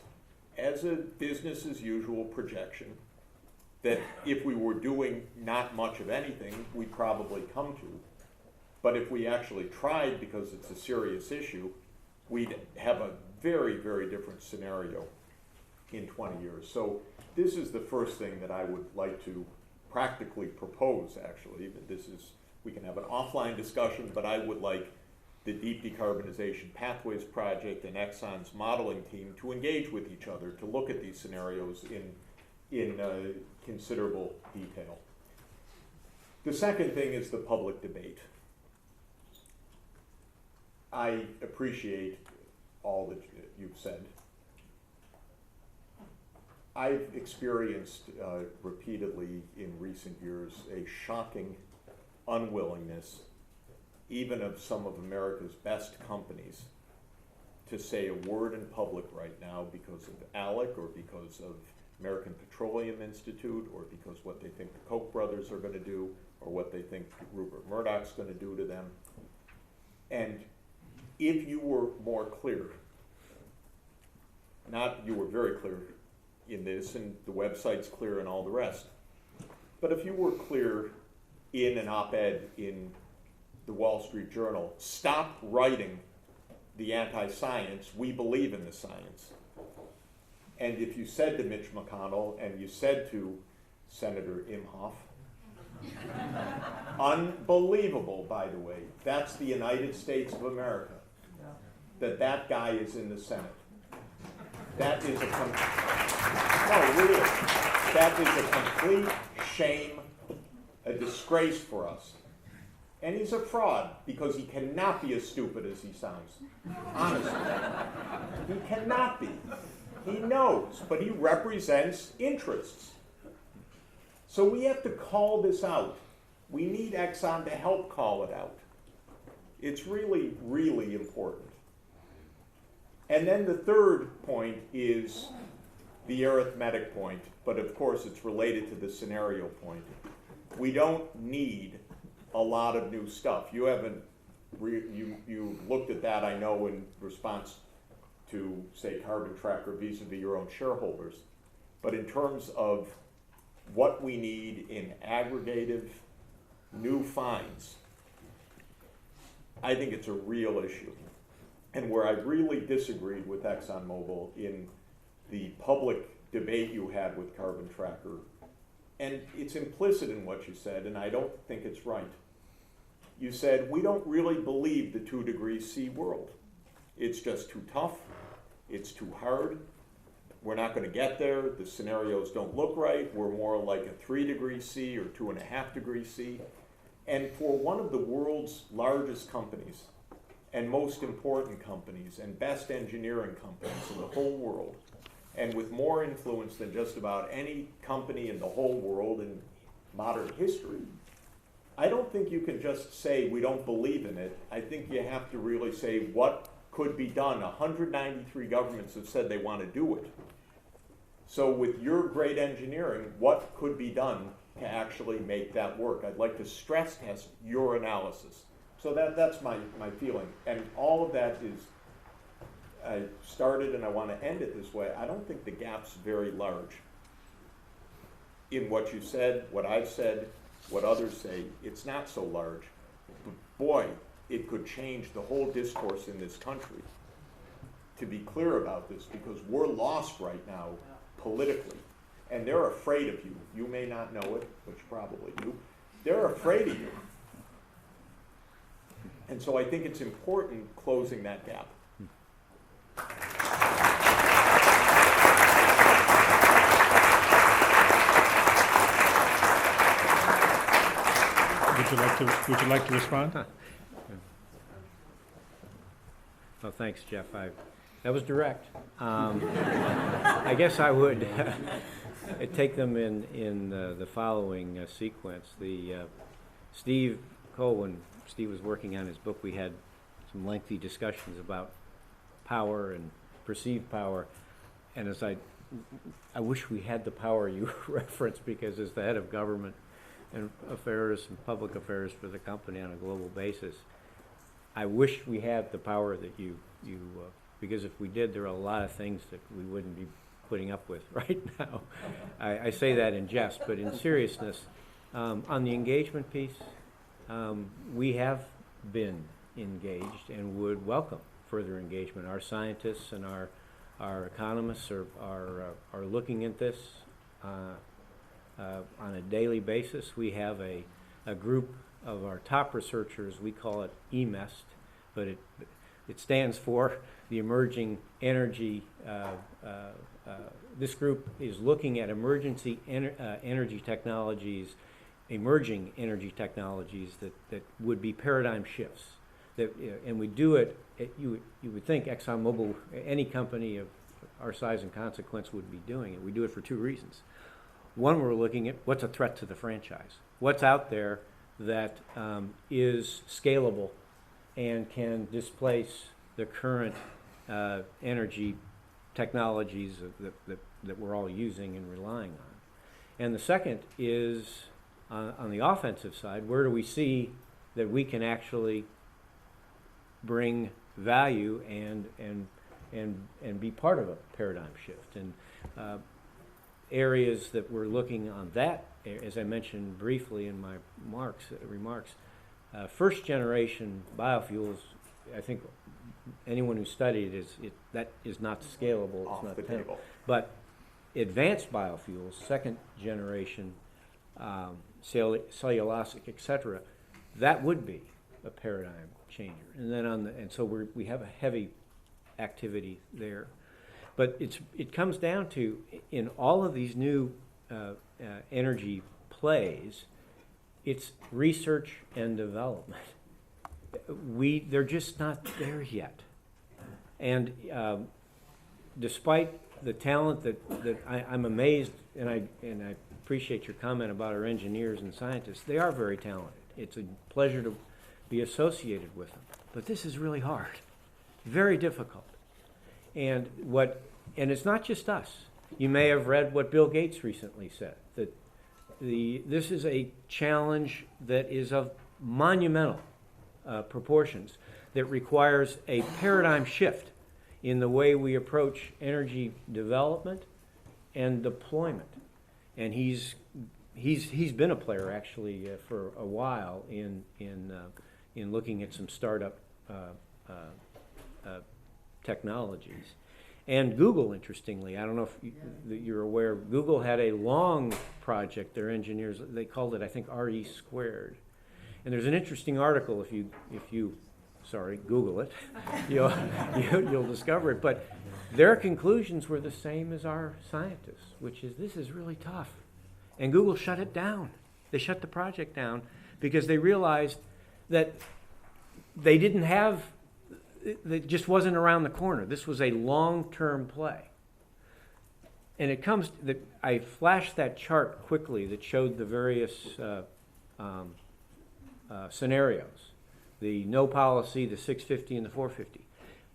As a business as usual projection, that if we were doing not much of anything, we'd probably come to. But if we actually tried, because it's a serious issue, we'd have a very, very different scenario in 20 years. So this is the first thing that I would like to practically propose, actually. We can have an offline discussion, but I would like the Deep Decarbonization Pathways Project and Exxon's modeling team to engage with each other, to look at these scenarios in considerable detail. The second thing is the public debate. I appreciate all that you've said. I've experienced repeatedly in recent years a shocking unwillingness, even of some of America's best companies, to say a word in public right now because of ALEC, or because of American Petroleum Institute, or because what they think the Koch brothers are going to do, or what they think Rupert Murdoch's going to do to them. And if you were more clear, you were very clear in this, and the website's clear and all the rest, but if you were clear in an op-ed in the Wall Street Journal, stop writing the anti-science, we believe in the science. And if you said to Mitch McConnell, and you said to Senator Imhoff, unbelievable, by the way, that's the United States of America, that guy is in the Senate. That is a complete shame, a disgrace for us. And he's a fraud, because he cannot be as stupid as he sounds. Honestly. He cannot be. He knows, but he represents interests. So we have to call this out. We need Exxon to help call it out. It's really, really important. And then the third point is the arithmetic point, but of course it's related to the scenario point. We don't need a lot of new stuff. You haven't, you looked at that, I know, in response to, say, Carbon Tracker vis-a-vis your own shareholders. But in terms of what we need in aggregative new finds, I think it's a real issue. And where I really disagreed with ExxonMobil in the public debate you had with Carbon Tracker, and it's implicit in what you said, and I don't think it's right. You said, we don't really believe the 2 degrees C world. It's just too tough, it's too hard, we're not going to get there, the scenarios don't look right, we're more like a 3 degrees C or 2.5 degrees C. And for one of the world's largest companies, and most important companies, and best engineering companies in the whole world, and with more influence than just about any company in the whole world in modern history, I don't think you can just say we don't believe in it. I think you have to really say what could be done. 193 governments have said they want to do it. So with your great engineering, what could be done to actually make that work? I'd like to stress test your analysis. So that's my feeling. And all of that is, I started and I want to end it this way. I don't think the gap's very large in what you said, what I've said, what others say, it's not so large. But boy, it could change the whole discourse in this country to be clear about this, because we're lost right now politically. And they're afraid of you. You may not know it, but you probably do. They're afraid of you. And so I think it's important closing that gap. Would you like to respond? Oh, thanks, Jeff. That was direct. I guess I would take them in the following sequence. Steve Coll, when Steve was working on his book, we had some lengthy discussions about power and perceived power. And as I wish we had the power you referenced, because as the head of government and affairs and public affairs for the company on a global basis, I wish we had the power that you because if we did, there are a lot of things that we wouldn't be putting up with right now. I say that in jest, but in seriousness, on the engagement piece, we have been engaged and would welcome further engagement. Our scientists and our economists are looking at this on a daily basis. We have a group of our top researchers. We call it EMEST, but it stands for the Emerging Energy. This group is looking at energy technologies, emerging energy technologies that would be paradigm shifts. And we do it. You would think ExxonMobil, any company of our size and consequence, would be doing it. We do it for two reasons. One, we're looking at what's a threat to the franchise. What's out there that is scalable and can displace the current energy technologies that we're all using and relying on. And the second is on the offensive side, where do we see that we can actually bring value and be part of a paradigm shift. And areas that we're looking on that, as I mentioned briefly in my remarks, first generation biofuels, I think anyone who studied that is not scalable. Off it's not the table. But advanced biofuels, second generation, cellulosic, etc., that would be a paradigm changer. And then so we have a heavy activity there. But it comes down to, in all of these new energy plays, it's research and development. They're just not there yet. And despite the talent that I'm amazed, and I appreciate your comment about our engineers and scientists, they are very talented. It's a pleasure to be associated with them. But this is really hard, very difficult. And it's not just us. You may have read what Bill Gates recently said, that this is a challenge that is of monumental proportions, that requires a paradigm shift in the way we approach energy development and deployment. And he's been a player actually for a while in looking at some startup technologies. And Google, interestingly, I don't know if you're aware, Google had a long project, their engineers, they called it, I think, RE squared. And there's an interesting article, if you Google it, you'll discover it. But their conclusions were the same as our scientists, which is this is really tough. And Google shut it down. They shut the project down because they realized that they didn't have, it just wasn't around the corner. This was a long-term play. And it comes, I flashed that chart quickly that showed the various scenarios, the no policy, the 650, and the 450.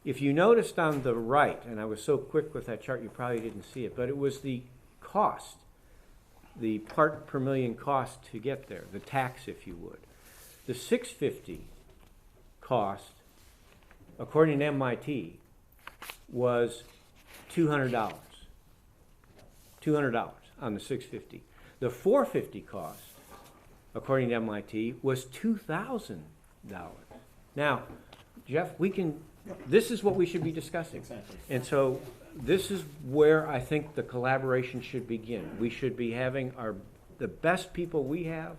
If you noticed on the right, and I was so quick with that chart you probably didn't see it, but it was the cost, the part per million cost to get there, the tax, if you would. The 650 cost, according to MIT, was $200. $200 on the 650. The 450 cost according to MIT, was $2,000. Now, Jeff, this is what we should be discussing. Exactly. And so this is where I think the collaboration should begin. We should be having the best people we have,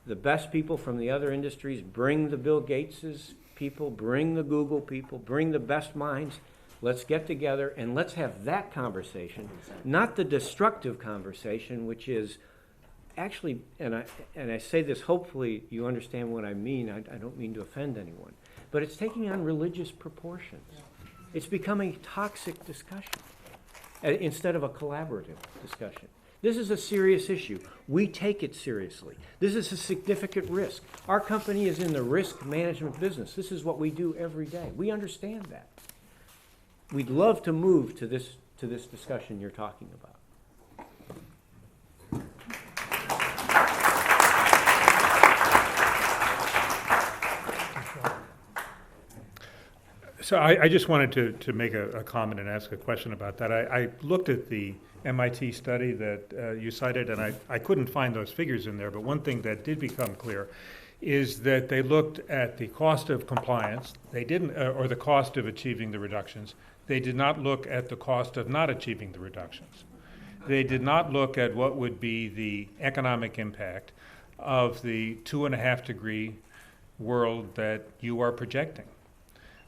the best people from the other industries, bring the Bill Gateses people, bring the Google people, bring the best minds. Let's get together and let's have that conversation, not the destructive conversation, which is actually, and I say this, hopefully you understand what I mean. I don't mean to offend anyone, but it's taking on religious proportions. It's becoming a toxic discussion instead of a collaborative discussion. This is a serious issue. We take it seriously. This is a significant risk. Our company is in the risk management business. This is what we do every day. We understand that. We'd love to move to this discussion you're talking about. So I just wanted to make a comment and ask a question about that. I looked at the MIT study that you cited, and I couldn't find those figures in there, but one thing that did become clear is that they looked at the cost of compliance. They didn't, or the cost of achieving the reductions. They did not look at the cost of not achieving the reductions. They did not look at what would be the economic impact of the 2.5 degree world that you are projecting.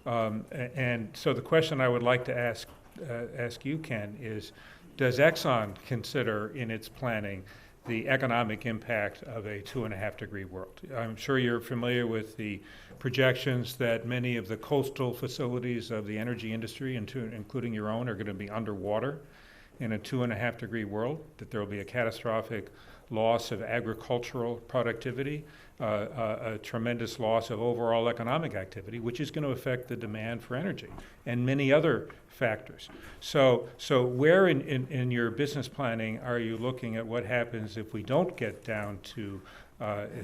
And so the question I would like to ask you, Ken, is does Exxon consider in its planning the economic impact of a 2.5 degree world? I'm sure you're familiar with the projections that many of the coastal facilities of the energy industry, including your own, are going to be underwater in a 2.5 degree world, that there will be a catastrophic loss of agricultural productivity, a tremendous loss of overall economic activity, which is going to affect the demand for energy and many other factors. So where in your business planning are you looking at what happens if we don't get down to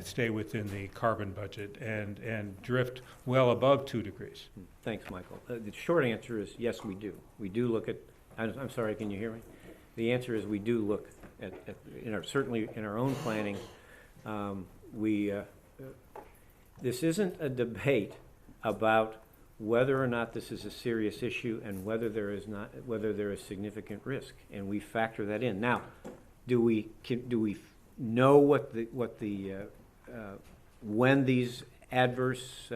stay within the carbon budget and drift well above 2 degrees? Thanks, Michael. The short answer is yes, we do. We do look at, I'm sorry, can you hear me? The answer is we do look at certainly in our own planning. This isn't a debate about whether or not this is a serious issue and whether there is significant risk, and we factor that in. Now, do we know when these adverse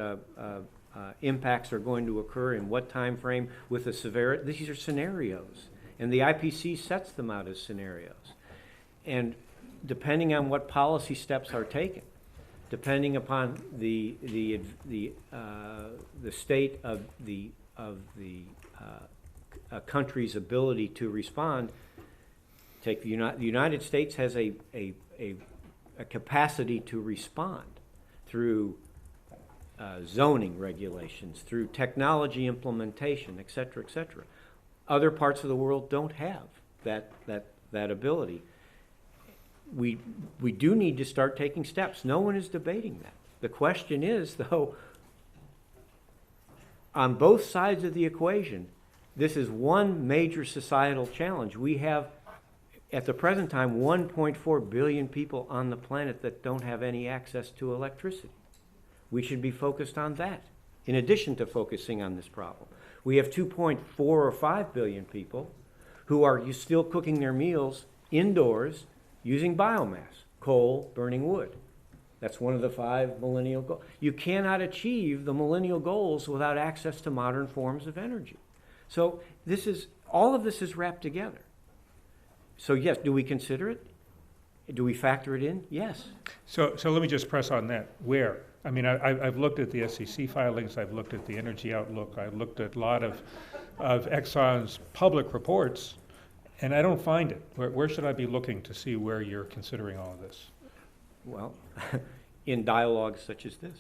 impacts are going to occur, in what time frame, with the severity? These are scenarios, and the IPC sets them out as scenarios. And depending on what policy steps are taken, depending upon the state of the country's ability to respond, the United States has a capacity to respond through zoning regulations, through technology implementation, et cetera, et cetera. Other parts of the world don't have that ability. We do need to start taking steps. No one is debating that. The question is, though, on both sides of the equation, this is one major societal challenge. We have, at the present time, 1.4 billion people on the planet that don't have any access to electricity. We should be focused on that, in addition to focusing on this problem. We have 2.4 or 5 billion people who are still cooking their meals indoors using biomass, coal, burning wood. That's one of the 5 millennial goals. You cannot achieve the millennial goals without access to modern forms of energy. So all of this is wrapped together. So yes, do we consider it? Do we factor it in? Yes. So let me just press on that. Where? I mean, I've looked at the SEC filings, I've looked at the Energy Outlook, I've looked at a lot of Exxon's public reports, and I don't find it. Where should I be looking to see where you're considering all of this? Well, in dialogues such as this.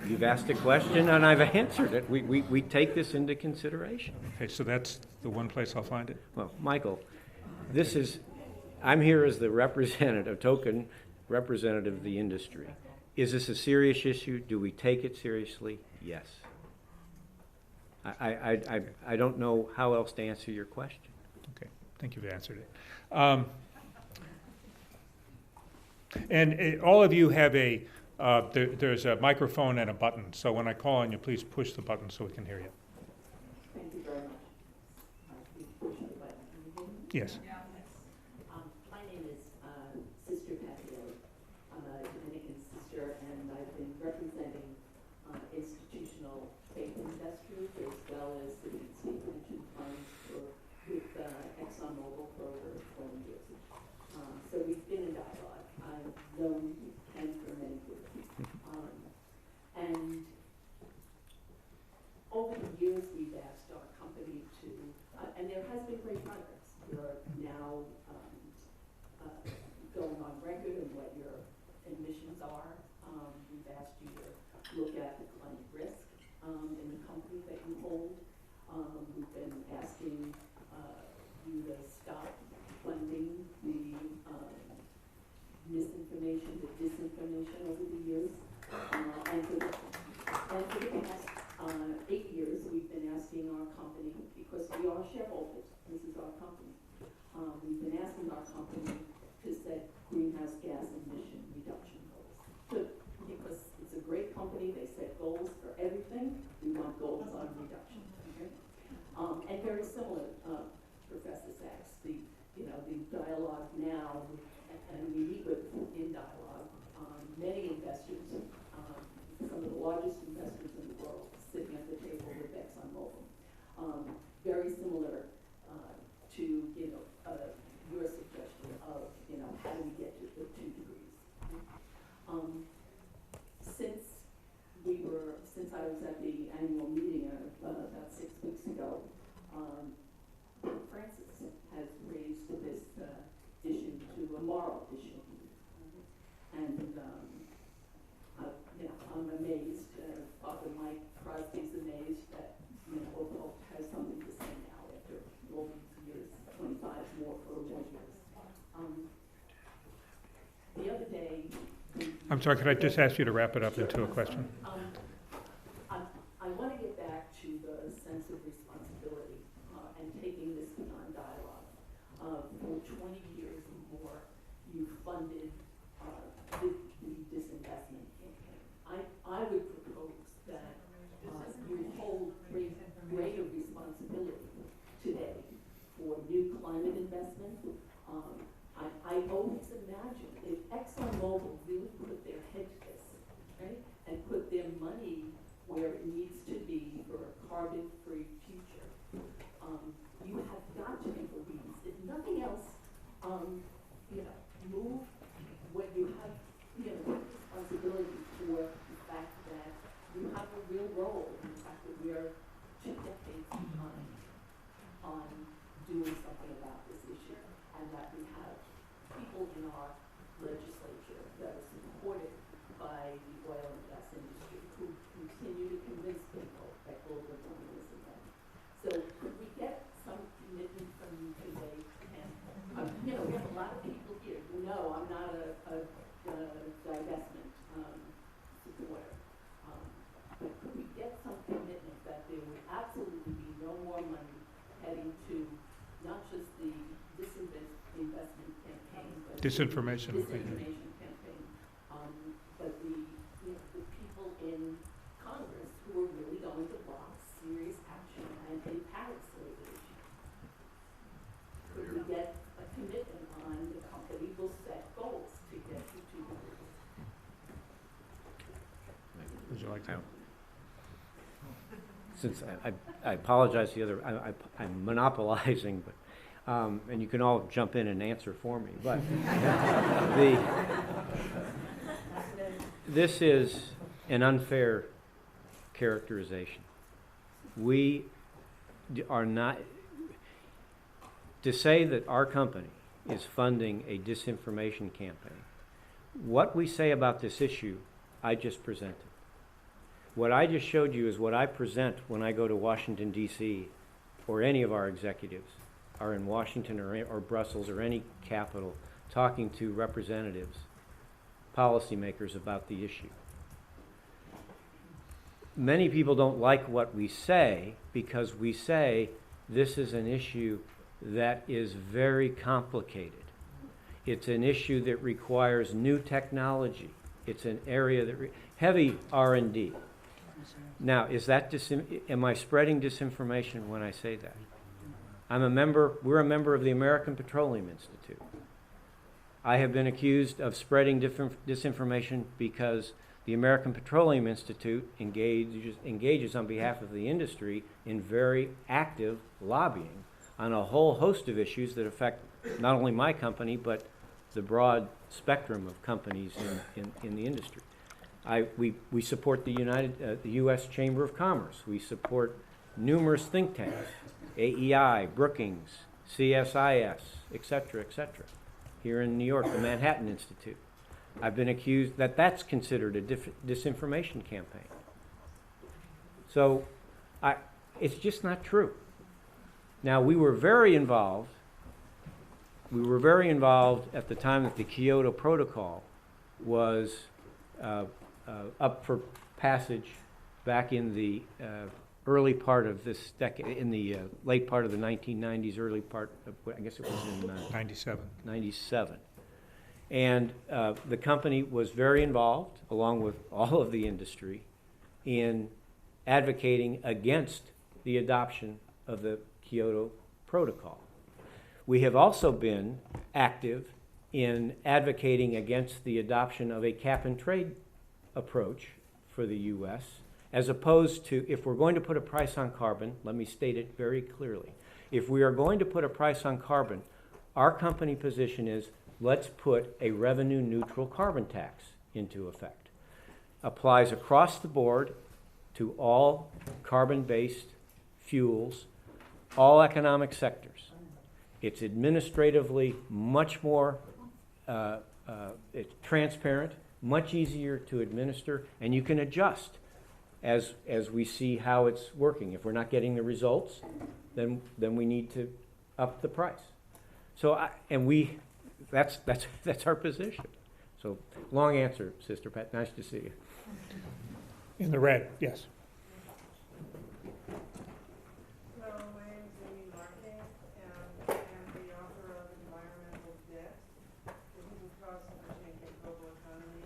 You've asked a question and I've answered it. We take this into consideration. Okay, so that's the one place I'll find it? Well, Michael, I'm here as the representative, token representative of the industry. Is this a serious issue? Do we take it seriously? Yes. I don't know how else to answer your question. Okay, I think you've answered it. And all of you have there's a microphone and a button, so when I call on you, please push the button so we can hear you. Thank you very much. Please push the button. Can you hear me? Yes. My name is Sister Patriot. I'm a Dominican sister, and I've been representing institutional faith investors as well as the pension funds with ExxonMobil for over 20 years. So we've been in dialogue. I've known Ken for many years. And over the years, we've asked our company to, and there has been great progress. You're now going on record of what your emissions are. We've asked you to look at the climate risk in the company that you hold. We've been asking you to stop funding the misinformation, the disinformation over the years. And for the past 8 years, we've been asking our company, because we are shareholders, this is our company, we've been asking our company to set greenhouse gas emission reduction goals. So, because it's a great company, they set goals for everything, we want goals on reduction. Okay? And very similar, Professor Sachs, the dialogue now, and we meet with in dialogue, many investors, some of the largest investors in the world sitting at the table with ExxonMobil. Very similar to your suggestion of how do we get to the 2 degrees. Since I was at the annual meeting about 6 weeks ago, Francis has raised this issue to a moral issue, and I'm amazed. Father Mike Crosby's amazed that Opal has something to say now after all these years, 25 more for more years. The other day. I'm sorry, could I just ask you to wrap it up into a question? I want to get back to the sense of responsibility and taking this beyond dialogue. For 20 years or more, you funded the disinvestment campaign. I would propose that you hold greater responsibility today for new climate investment. I always imagine if ExxonMobil really put their head to this, right, and put their money where it needs to be for a carbon-free future, you have got to be believed. If nothing else, move what you have, responsibility for the fact that you have a real role in the fact that we are 2 decades behind on doing something about this issue, and that we have people in our legislature that are supported by the oil and gas industry who continue to convince people that global warming is a thing. So could we get some commitment from you today? And we have a lot of people here who know I'm not a divestment supporter. But could we get some commitment that there would absolutely be no more money heading to not just the disinvestment campaign, but Disinformation campaign, but the people in Congress who are really going to block serious action and a Paris litigation. Could we get a commitment on the company will set goals to get to 2 degrees? Would you like to? Since I apologize, I'm monopolizing, but and you can all jump in and answer for me. But this is an unfair characterization. We are not to say that our company is funding a disinformation campaign. What we say about this issue, I just presented. What I just showed you is what I present when I go to Washington, D.C., or any of our executives are in Washington or Brussels or any capital talking to representatives, policymakers about the issue. Many people don't like what we say because we say this is an issue that is very complicated. It's an issue that requires new technology. It's an area that heavy R&D. Now, is that am I spreading disinformation when I say that? We're a member of the American Petroleum Institute. I have been accused of spreading disinformation because the American Petroleum Institute engages on behalf of the industry in very active lobbying on a whole host of issues that affect not only my company, but the broad spectrum of companies in the industry. We support the U.S. Chamber of Commerce. We support numerous think tanks, AEI, Brookings, CSIS, et cetera, here in New York, the Manhattan Institute. I've been accused that that's considered a disinformation campaign. So it's just not true. Now, we were very involved at the time that the Kyoto Protocol was up for passage back in the early part of this decade, in the late part of the 1990s, early part of, I guess it was in 97. And the company was very involved, along with all of the industry, in advocating against the adoption of the Kyoto Protocol. We have also been active in advocating against the adoption of a cap-and-trade approach for the U.S., as opposed to, if we're going to put a price on carbon, let me state it very clearly. If we are going to put a price on carbon, our company position is, let's put a revenue-neutral carbon tax into effect. Applies across the board to all carbon-based fuels, all economic sectors. It's administratively much more it's transparent, much easier to administer, and you can adjust as we see how it's working. If we're not getting the results, then we need to up the price. So that's our position. So long answer, Sister Pat. Nice to see you. In the red, yes. Hello, my name is Amy Larkin, and I am the author of Environmental Debt, the Hidden Costs of the Changing Global Economy,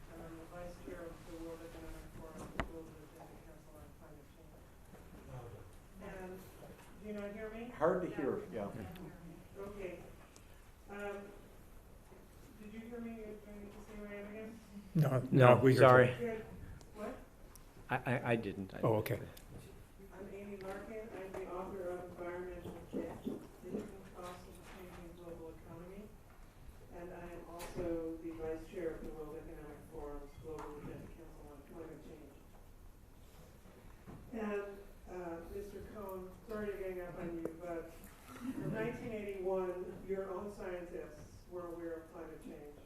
and I'm the Vice Chair of the World Economic Forum, the Global Agenda Council on Climate Change. And do you not hear me? Hard to hear, yeah. Okay. Did you hear me? Do I need to say who I am again? No, we heard sorry. you. Good. What? I didn't. Oh, okay. I'm Amy Larkin. I'm the author of Environmental Debt, the Hidden Costs of the Changing Global Economy. And I am also the Vice Chair of the World Economic Forum's Global Agenda Council on Climate Change. And Mr. Cohen, sorry to gang up on you, but in 1981, your own scientists were aware of climate change.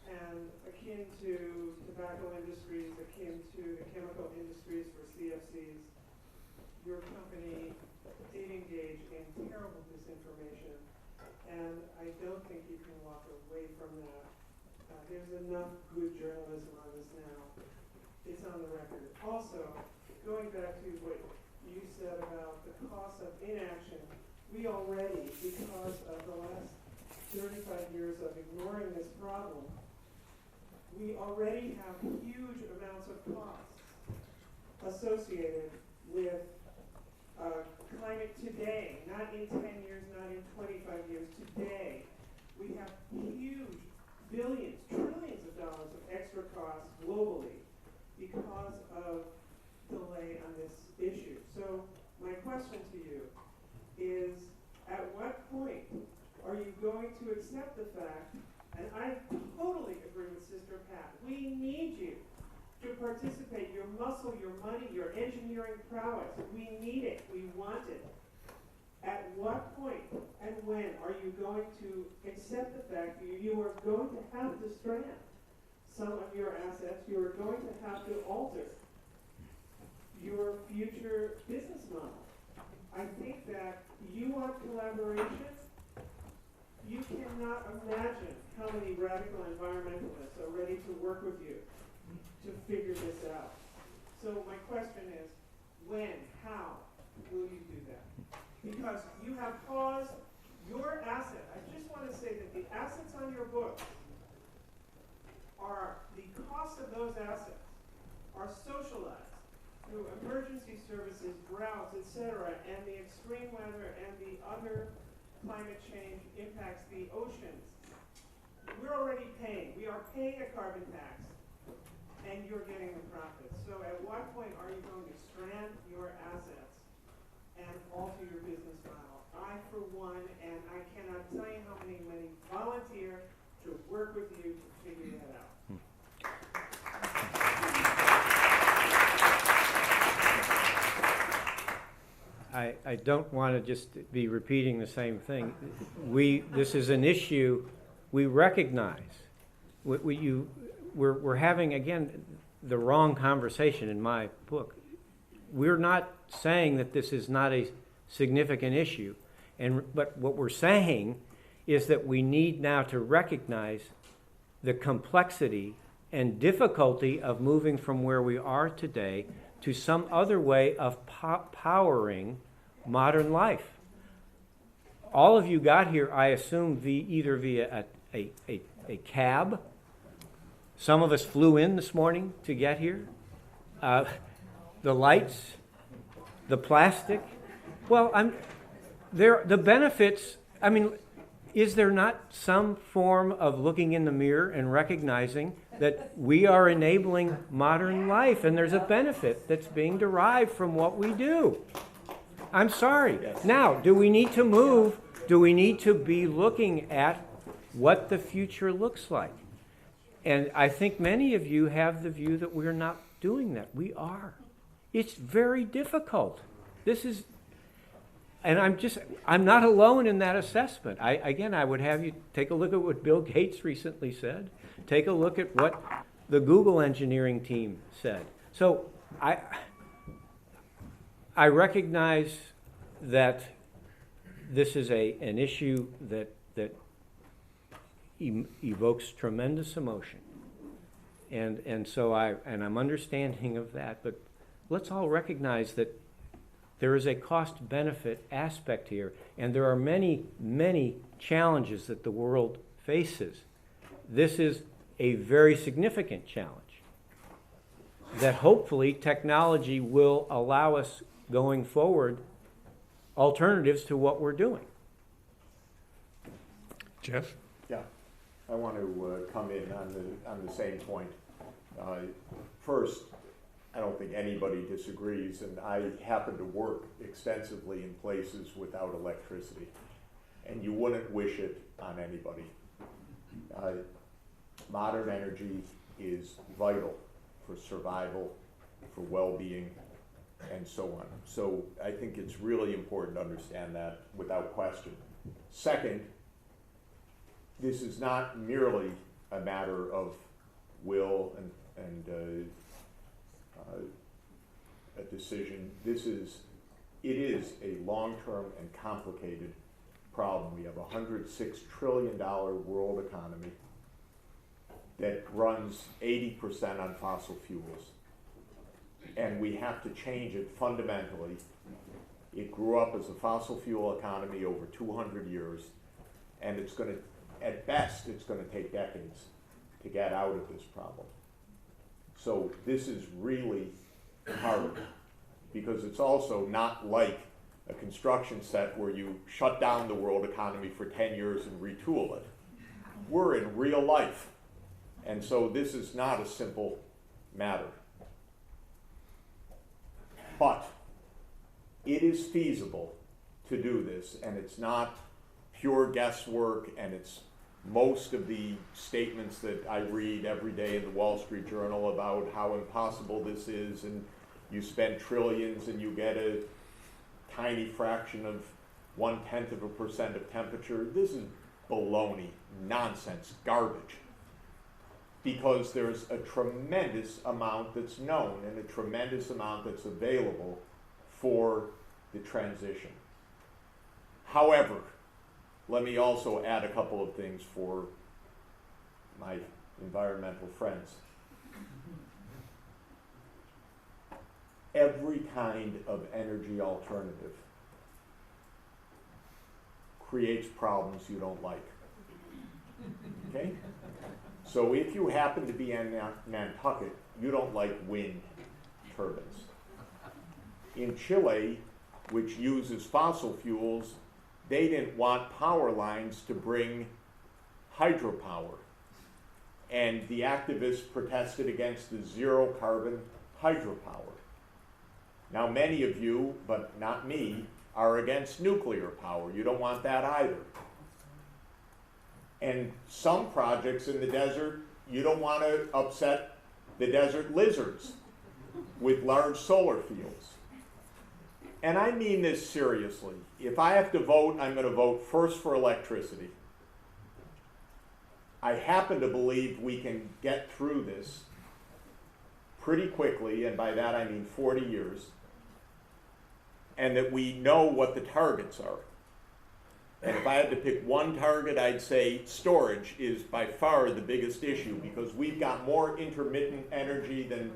And akin to tobacco industries, akin to the chemical industries for CFCs, your company did engage in terrible disinformation. And I don't think you can walk away from that. There's enough good journalism on this now. It's on the record. Also, going back to what you said about the cost of inaction, we already, because of the last 35 years of ignoring this problem, we already have huge amounts of costs associated with climate today, not in 10 years, not in 25 years, today. We have huge billions, trillions of dollars of extra costs globally because of delay on this issue. So my question to you is, at what point are you going to accept the fact, and I totally agree with Sister Pat, we need you to participate, your muscle, your money, your engineering prowess, we need it, we want it. At what point and when are you going to accept the fact that you are going to have to strand some of your assets, you are going to have to alter your future business model? I think that you want collaboration. You cannot imagine how many radical environmentalists are ready to work with you to figure this out. So my question is, when, how will you do that? Because you have caused your asset, I just want to say that the asset assets on your books are, the cost of those assets are socialized through emergency services, droughts, etc., and the extreme weather and the other climate change impacts the oceans, we're already paying. We are paying a carbon tax, and you're getting the profits. So at what point are you going to strand your assets and alter your business model? I, for one, and I cannot tell you how many volunteer to work with you to figure that out. I don't want to just be repeating the same thing. This is an issue we recognize. We're having, again, the wrong conversation in my book. We're not saying that this is not a significant issue, but what we're saying is that we need now to recognize the complexity and difficulty of moving from where we are today to some other way of powering modern life. All of you got here, I assume, either via a cab. Some of us flew in this morning to get here. The lights, the plastic. Well, the benefits, I mean, is there not some form of looking in the mirror and recognizing that we are enabling modern life and there's a benefit that's being derived from what we do? I'm sorry. Yes. Now, do we need to move? Do we need to be looking at what the future looks like? And I think many of you have the view that we're not doing that. We are. It's very difficult. And I'm not alone in that assessment. I would have you take a look at what Bill Gates recently said. Take a look at what the Google engineering team said. So I recognize that this is an issue that evokes tremendous emotion, and so I'm understanding of that. But let's all recognize that there is a cost-benefit aspect here, and there are many, many challenges that the world faces. This is a very significant challenge that hopefully technology will allow us going forward alternatives to what we're doing. Jeff? Yeah, I want to come in on the same point. First, I don't think anybody disagrees, and I happen to work extensively in places without electricity, and you wouldn't wish it on anybody. Modern energy is vital for survival, for well-being, and so on. So I think it's really important to understand that without question. Second, this is not merely a matter of will and a decision. It is a long-term and complicated problem. We have a $106 trillion world economy that runs 80% on fossil fuels. And we have to change it fundamentally. It grew up as a fossil fuel economy over 200 years, and it's going to, at best, it's going to take decades to get out of this problem. So this is really hard, because it's also not like a construction set where you shut down the world economy for 10 years and retool it. We're in real life, and so this is not a simple matter. But it is feasible to do this, and it's not pure guesswork, and it's most of the statements that I read every day in the Wall Street Journal about how impossible this is, and you spend trillions and you get a tiny fraction of 0.1% of temperature. This is baloney, nonsense, garbage. Because there's a tremendous amount that's known and a tremendous amount that's available for the transition. However, let me also add a couple of things for my environmental friends. Every kind of energy alternative creates problems you don't like. Okay? So if you happen to be in Nantucket, you don't like wind turbines. In Chile, which uses fossil fuels, they didn't want power lines to bring hydropower. And the activists protested against the zero carbon hydropower. Now many of you, but not me, are against nuclear power. You don't want that either. And some projects in the desert, you don't want to upset the desert lizards with large solar fields. And I mean this seriously. If I have to vote, I'm going to vote first for electricity. I happen to believe we can get through this pretty quickly, and by that I mean 40 years, and that we know what the targets are. And if I had to pick one target, I'd say storage is by far the biggest issue, because we've got more intermittent energy than,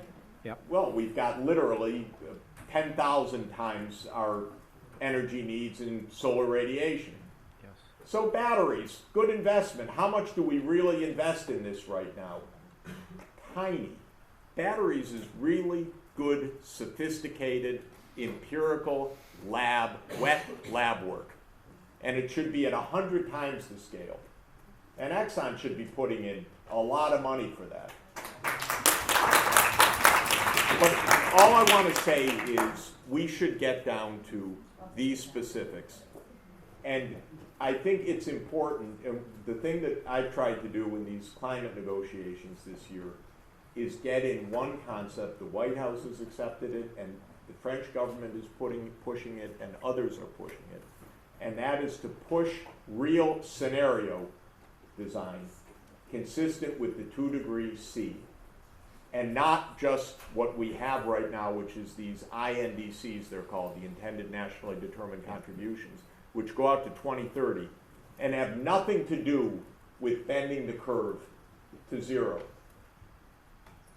well, we've got literally 10,000 times our energy needs in solar radiation. Yes. So batteries, good investment. How much do we really invest in this right now? Tiny. Batteries is really good, sophisticated, empirical wet lab work. And it should be at 100 times the scale. And Exxon should be putting in a lot of money for that. But all I want to say is we should get down to these specifics. And I think it's important, and the thing that I've tried to do in these climate negotiations this year is get in one concept. The White House has accepted it, and the French government is pushing it, and others are pushing it. And that is to push real scenario design consistent with the 2 degrees C, and not just what we have right now, which is these INDCs, they're called, the Intended Nationally Determined Contributions, which go out to 2030 and have nothing to do with bending the curve to zero.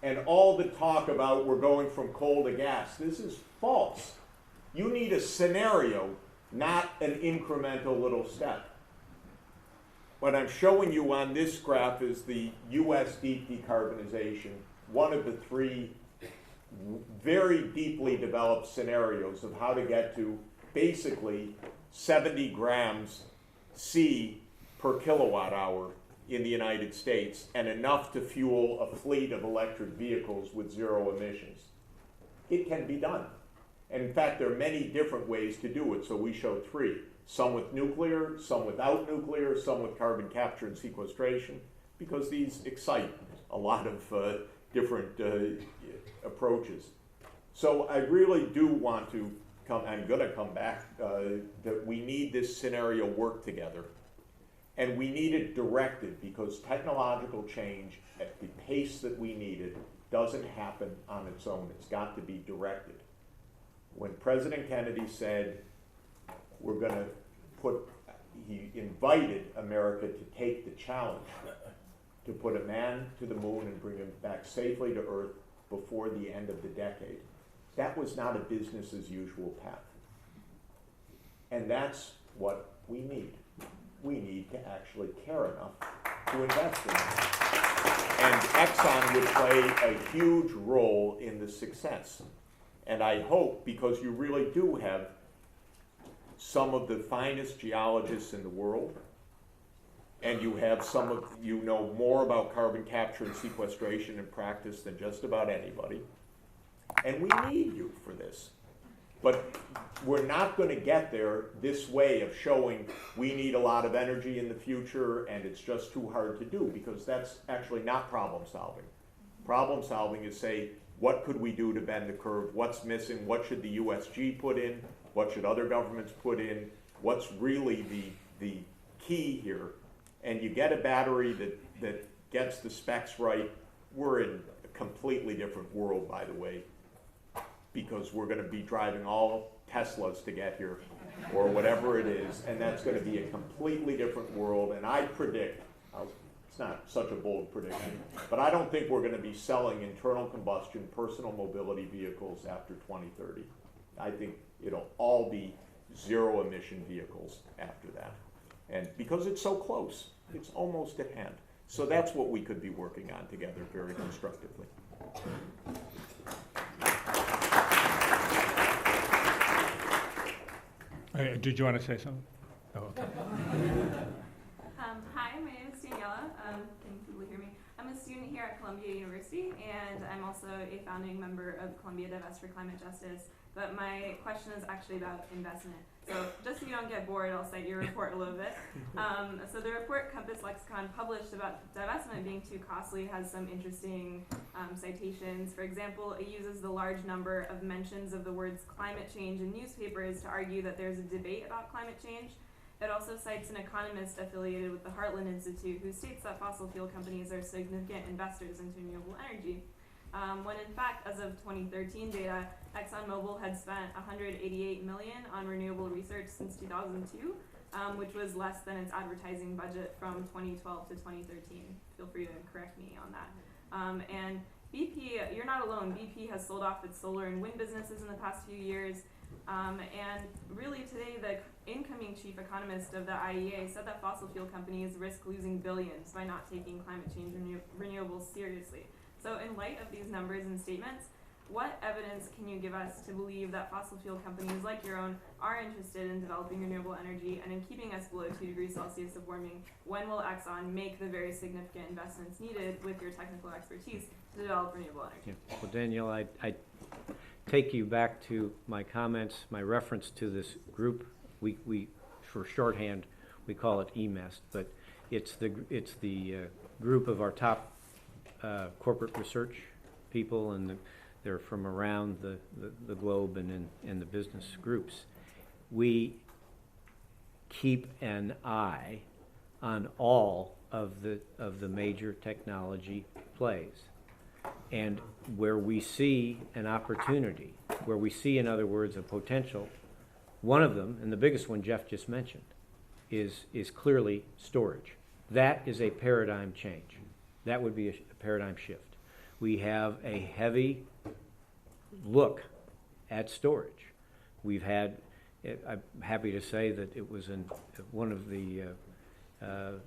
And all the talk about we're going from coal to gas, this is false. You need a scenario, not an incremental little step. What I'm showing you on this graph is the US deep decarbonization, one of the 3 very deeply developed scenarios of how to get to basically 70 grams C per kilowatt hour in the United States, and enough to fuel a fleet of electric vehicles with 0 emissions. It can be done. And in fact, there are many different ways to do it, so we show 3. Some with nuclear, some without nuclear, some with carbon capture and sequestration, because these excite a lot of different approaches. So I really do want to I'm going to come back, that we need this scenario work together. And we need it directed, because technological change at the pace that we need it doesn't happen on its own. It's got to be directed. When President Kennedy said, we're going to he invited America to take the challenge to put a man to the moon and bring him back safely to Earth before the end of the decade. That was not a business as usual path. And that's what we need. We need to actually care enough to invest in it. And Exxon would play a huge role in the success. And I hope, because you really do have some of the finest geologists in the world, and you have you know more about carbon capture and sequestration in practice than just about anybody, and we need you for this. But we're not going to get there this way of showing we need a lot of energy in the future and it's just too hard to do, because that's actually not problem solving. Problem solving is say, what could we do to bend the curve? What's missing? What should the USG put in? What should other governments put in? What's really the key here? And you get a battery that gets the specs right. We're in a completely different world, by the way, because we're going to be driving all Teslas to get here, or whatever it is, and that's going to be a completely different world. And I predict, it's not such a bold prediction, but I don't think we're going to be selling internal combustion personal mobility vehicles after 2030. I think it'll all be zero emission vehicles after that. And because it's so close, It's almost at hand. So that's what we could be working on together very constructively. Did you want to say something? Oh, okay. Hi, my name is Daniela. Can people hear me? I'm a student here at Columbia University, and I'm also a founding member of Columbia Divest for Climate Justice. But my question is actually about investment. So just so you don't get bored, I'll cite your report a little bit. So the report Compass Lexecon published about divestment being too costly has some interesting citations. For example, it uses the large number of mentions of the words climate change in newspapers to argue that there's a debate about climate change. It also cites an economist affiliated with the Heartland Institute who states that fossil fuel companies are significant investors into renewable energy. When in fact, as of 2013 data, ExxonMobil had spent $188 million on renewable research since 2002, which was less than its advertising budget from 2012 to 2013. Feel free to correct me on that. And BP, you're not alone. BP has sold off its solar and wind businesses in the past few years. And really today, the incoming chief economist of the IEA said that fossil fuel companies risk losing billions by not taking climate change and renewables seriously. So in light of these numbers and statements, what evidence can you give us to believe that fossil fuel companies like your own are interested in developing renewable energy and in keeping us below 2 degrees Celsius of warming? When will Exxon make the very significant investments needed with your technical expertise to develop renewable energy? Yeah. Well, Danielle, I take you back to my comments, my reference to this group. We for shorthand, we call it EMEST, but it's the group of our top corporate research people, and they're from around the globe and in the business groups. We keep an eye on all of the major technology plays. And where we see an opportunity, where we see, in other words, a potential, one of them, and the biggest one Jeff just mentioned, is clearly storage. That is a paradigm change. That would be a paradigm shift. We have a heavy look at storage. We've had, I'm happy to say that it was one of the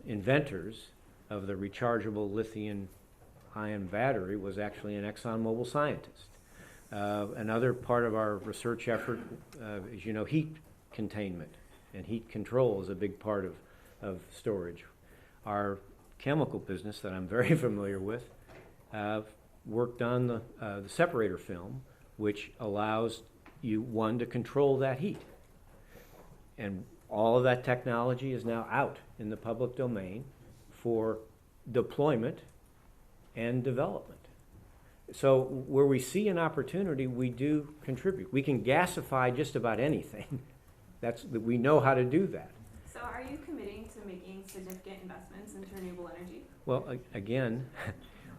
inventors of the rechargeable lithium-ion battery was actually an ExxonMobil scientist. Another part of our research effort is, you know, heat containment and heat control is a big part of storage. Our chemical business that I'm very familiar with worked on the separator film, which allows you, one, to control that heat. And all of that technology is now out in the public domain for deployment and development. So where we see an opportunity, we do contribute. We can gasify just about anything. We know how to do that. So are you committing to making significant investments into renewable energy? Well, again,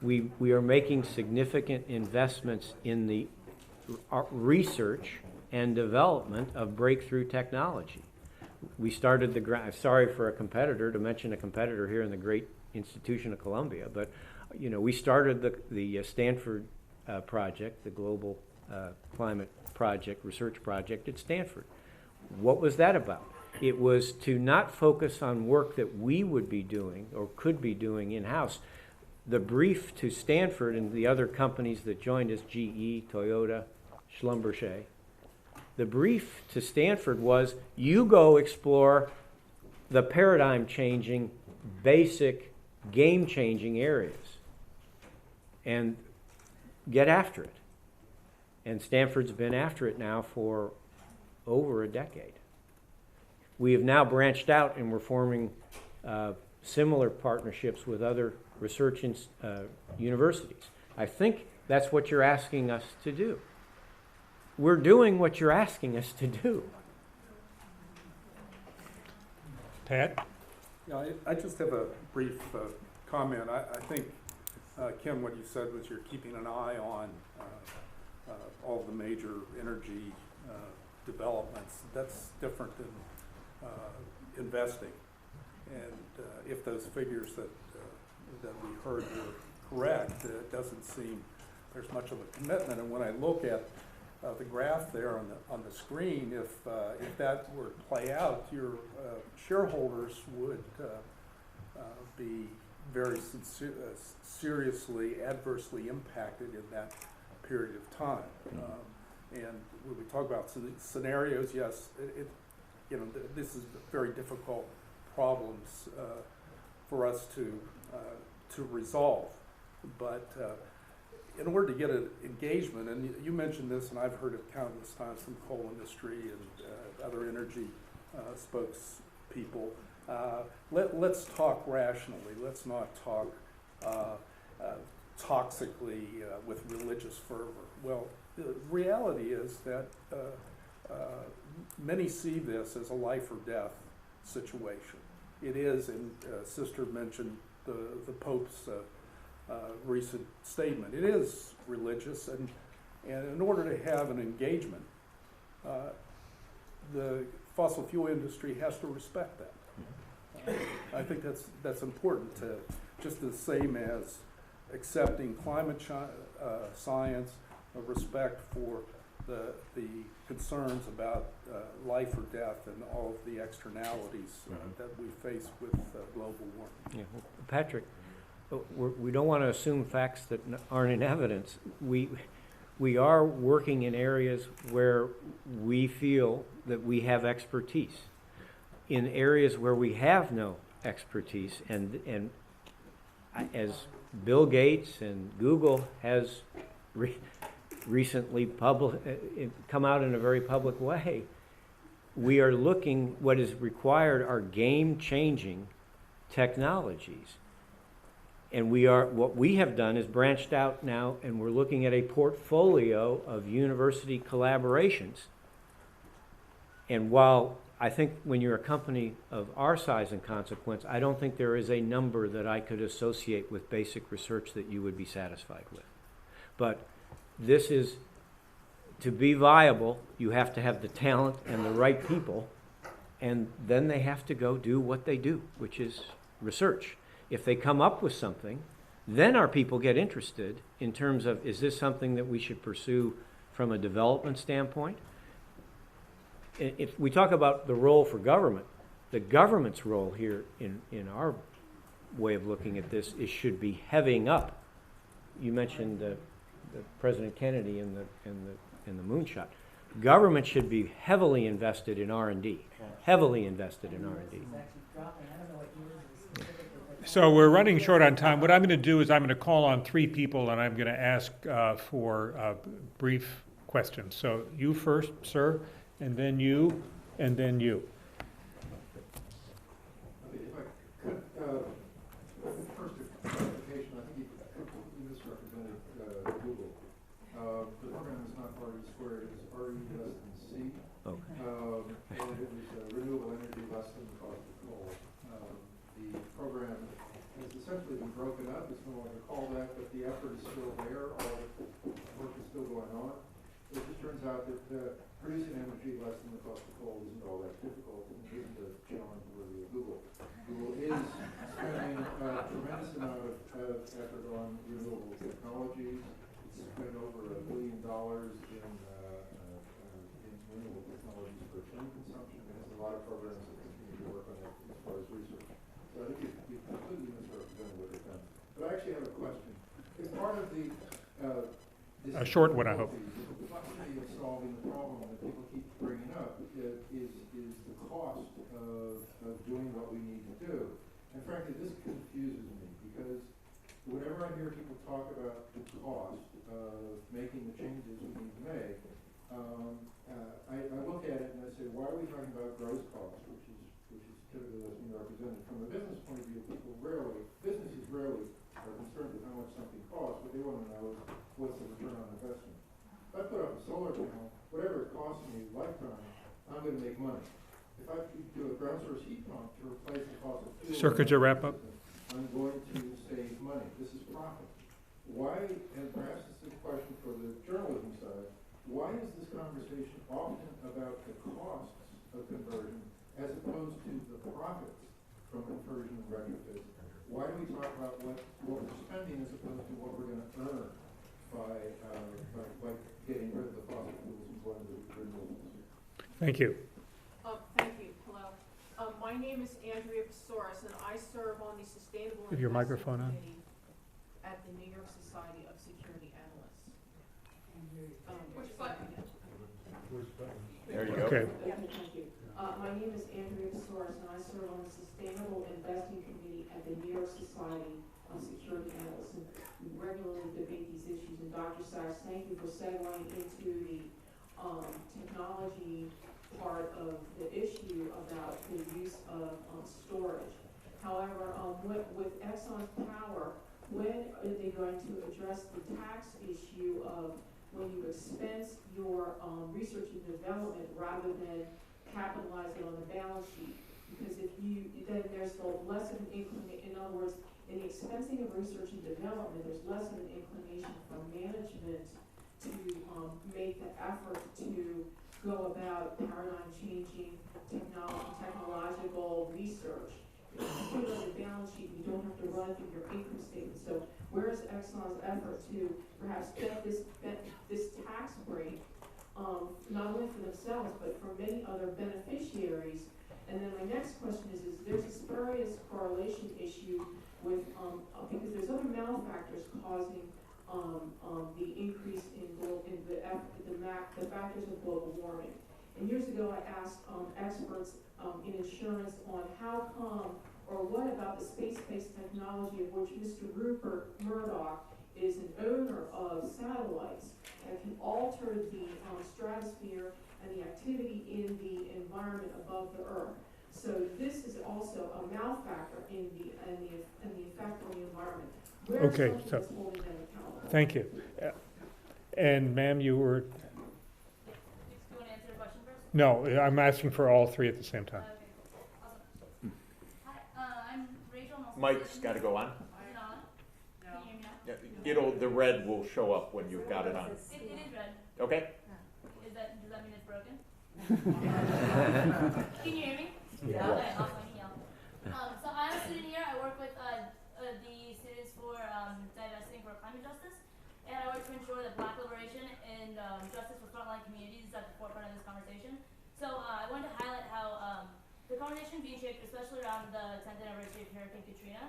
we are making significant investments in the research and development of breakthrough technology. We started sorry for a competitor to mention a competitor here in the great institution of Columbia, but you know, we started the Stanford project, the Global Climate Project, research project at Stanford. What was that about? It was to not focus on work that we would be doing or could be doing in-house. The brief to Stanford and the other companies that joined us, GE, Toyota, Schlumberger, the brief to Stanford was, you go explore the paradigm-changing, basic, game-changing areas and get after it. And Stanford's been after it now for over a decade. We have now branched out and we're forming similar partnerships with other research universities. I think that's what you're asking us to do. We're doing what you're asking us to do. Pat? Yeah, I just have a brief comment. I think, Kim, what you said was you're keeping an eye on all the major energy developments. That's different than investing. And if those figures that we heard were correct, it doesn't seem there's much of a commitment. And when I look at the graph there on the screen, if that were to play out, your shareholders would be very seriously adversely impacted in that period of time. And when we talk about scenarios, yes, this is very difficult problems for us to resolve. But in order to get an engagement, and you mentioned this, and I've heard it countless times from coal industry and other energy spokespeople, let's talk rationally. Let's not talk toxically with religious fervor. Well, the reality is that many see this as a life or death situation. It is, and Sister mentioned the Pope's recent statement. It is religious, and in order to have an engagement, the fossil fuel industry has to respect that. I think that's important, to just the same as accepting climate science, a respect for the concerns about life or death and all of the externalities that we face with global warming. Yeah. Well, Patrick, we don't want to assume facts that aren't in evidence. We are working in areas where we feel that we have expertise. In areas where we have no expertise, and as Bill Gates and Google has recently come out in a very public way, we are looking, what is required are game-changing technologies. And what we have done is branched out now, and we're looking at a portfolio of university collaborations. And while I think when you're a company of our size and consequence, I don't think there is a number that I could associate with basic research that you would be satisfied with. But this is, to be viable, you have to have the talent and the right people, and then they have to go do what they do, which is research. If they come up with something, then our people get interested in terms of, is this something that we should pursue from a development standpoint? If we talk about the role for government, the government's role here in our way of looking at this should be heavying up. You mentioned the President Kennedy and the moonshot. Government should be heavily invested in R&D. Heavily invested in R&D. So we're running short on time. What I'm going to do is I'm going to call on 3 people, and I'm going to ask for brief questions. So you first, sir, and then you, and then you. If I could, first a clarification, I think you completely misrepresented Google. The program is not RE squared, it's RE less than C. Okay. And it was renewable energy less than the cost of coal. The program has essentially been broken up. It's no longer called that, but the effort is still there. All the work is still going on. It just turns out that producing energy less than the cost of coal isn't all that difficult, and it isn't a challenge worthy of Google. Google is spending a tremendous amount of effort on renewable technologies. It's spent over $1 billion in renewable technologies for its own consumption. It has a lot of programs that continue to work on it as far as research. So I think you've completely misrepresented what they've done. But I actually have a question. As part of the a short one, I hope. The complexity of solving the problem that people keep bringing up is the cost of doing what we need to do. And frankly, this confuses me, because whenever I hear people talk about the cost of making the changes we need to make, I look at it and I say, why are we talking about gross cost, which is typically what's being represented. From a business point of view, businesses rarely are concerned with how much something costs. What they want to know is what's the return on investment. If I put up a solar panel, whatever it costs me lifetime, I'm going to make money. If I do a ground source heat pump to replace the fossil fuel, Sir, could you wrap up? I'm going to save money. This is profit. Why, and perhaps this is a question for the journalism side, why is this conversation often about the costs of conversion as opposed to the profits from conversion and retrofit? Why do we talk about what we're spending as opposed to what we're going to earn by getting rid of the fossil fuels and going to renewables? Thank you. Oh, thank you. Hello. My name is Andrea Pasoris, and I serve on the Sustainable Have your Investment microphone on? Committee at the New York Society of Security Analysts. Which button? There you go. Okay. Thank you. My name is Andrea Pasoris, and I serve on the Sustainable Investing Committee at the New York Society of Security Analysts. And we regularly debate these issues. And Dr. Sachs, thank you for segueing into the technology part of the issue about the use of storage. However, with Exxon's power, when are they going to address the tax issue of when you expense your research and development rather than capitalize it on the balance sheet? Because if you, then there's less of an inclination, in other words, in the expensing of research and development, there's less of an inclination for management to make the effort to go about paradigm-changing technological research. If you put it on the balance sheet, you don't have to run it through your income statement. So where is Exxon's effort to perhaps get this tax break, not only for themselves, but for many other beneficiaries? And then my next question is there's a spurious correlation issue with, because there's other malfactors causing the increase in the factors of global warming. And years ago, I asked experts in insurance on how come or what about the space-based technology of which Mr. Rupert Murdoch is an owner of satellites that can alter the stratosphere and the activity in the environment above the Earth. So this is also a malfactor in the effect on the environment. Okay, so thank you. And ma'am, you were. Do you want to answer the question first? No, I'm asking for all three at the same time. Okay, awesome. Hi, I'm Rachel. I'm also Mike's got to go on. Is it on? Can you hear me now? Yeah, the red will show up when you've got it on. It is red. Okay? Does that mean it's broken? Can you hear me? Yeah. Okay, awesome. I can yell. So I'm a student here. I work with the Students for Divesting for Climate Justice, and I work to ensure that Black liberation and justice for frontline communities is at the forefront of this conversation. So I wanted to highlight how the conversation being shaped, especially around the 10th anniversary of Hurricane Katrina,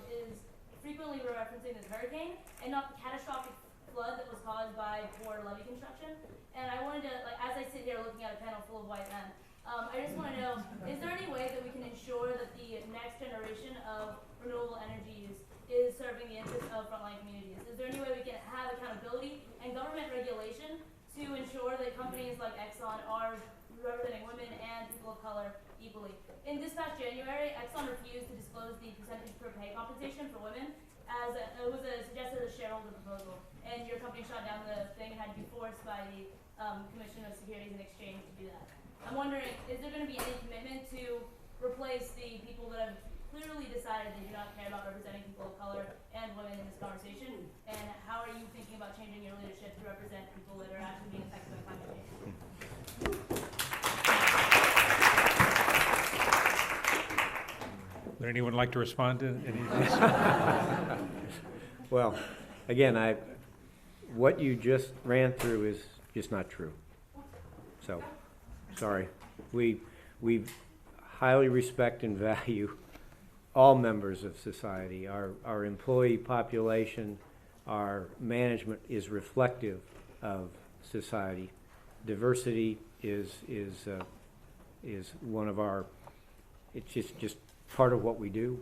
is frequently we're referencing this hurricane and not the catastrophic flood that was caused by poor levee construction. And I wanted to, like, as I sit here looking at a panel full of white men, I just want to know, is there any way that we can ensure that the next generation of renewable energy use is serving the interests of frontline communities? Is there any way we can have accountability and government regulation to ensure that companies like Exxon are representing women and people of color equally? In this past January, Exxon refused to disclose the percentage per pay compensation for women as it was suggested as a shareholder proposal. And your company shot down the thing and had to be forced by the Commission of Securities and Exchange to do that. I'm wondering, is there going to be any commitment to replace the people that have clearly decided they do not care about representing people of color and women in this conversation? And how are you thinking about changing your leadership to represent people that are actually being affected by climate change? Would anyone like to respond to any of these? Well, again, what you just ran through is just not true. So, sorry. We highly respect and value all members of society. Our employee population, our management is reflective of society. Diversity is one of our. It's just part of what we do.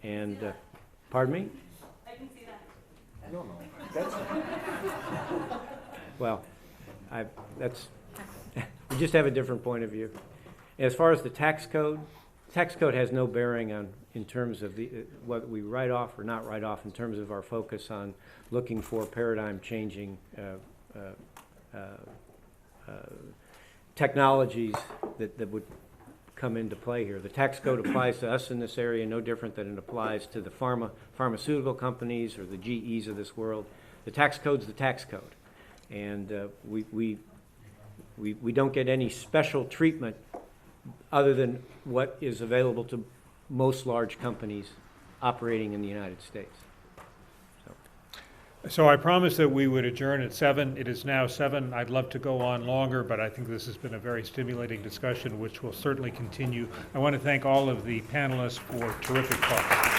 And pardon me? I can see that. No. That's Well, we just have a different point of view. As far as the tax code has no bearing on in terms of what we write off or not write off in terms of our focus on looking for paradigm-changing technologies that would come into play here. The tax code applies to us in this area no different than it applies to the pharmaceutical companies or the GEs of this world. The tax code's the tax code, and we don't get any special treatment other than what is available to most large companies operating in the United States. So. So I promised that we would adjourn at 7. It is now 7. I'd love to go on longer, but I think this has been a very stimulating discussion, which will certainly continue. I want to thank all of the panelists for terrific talks.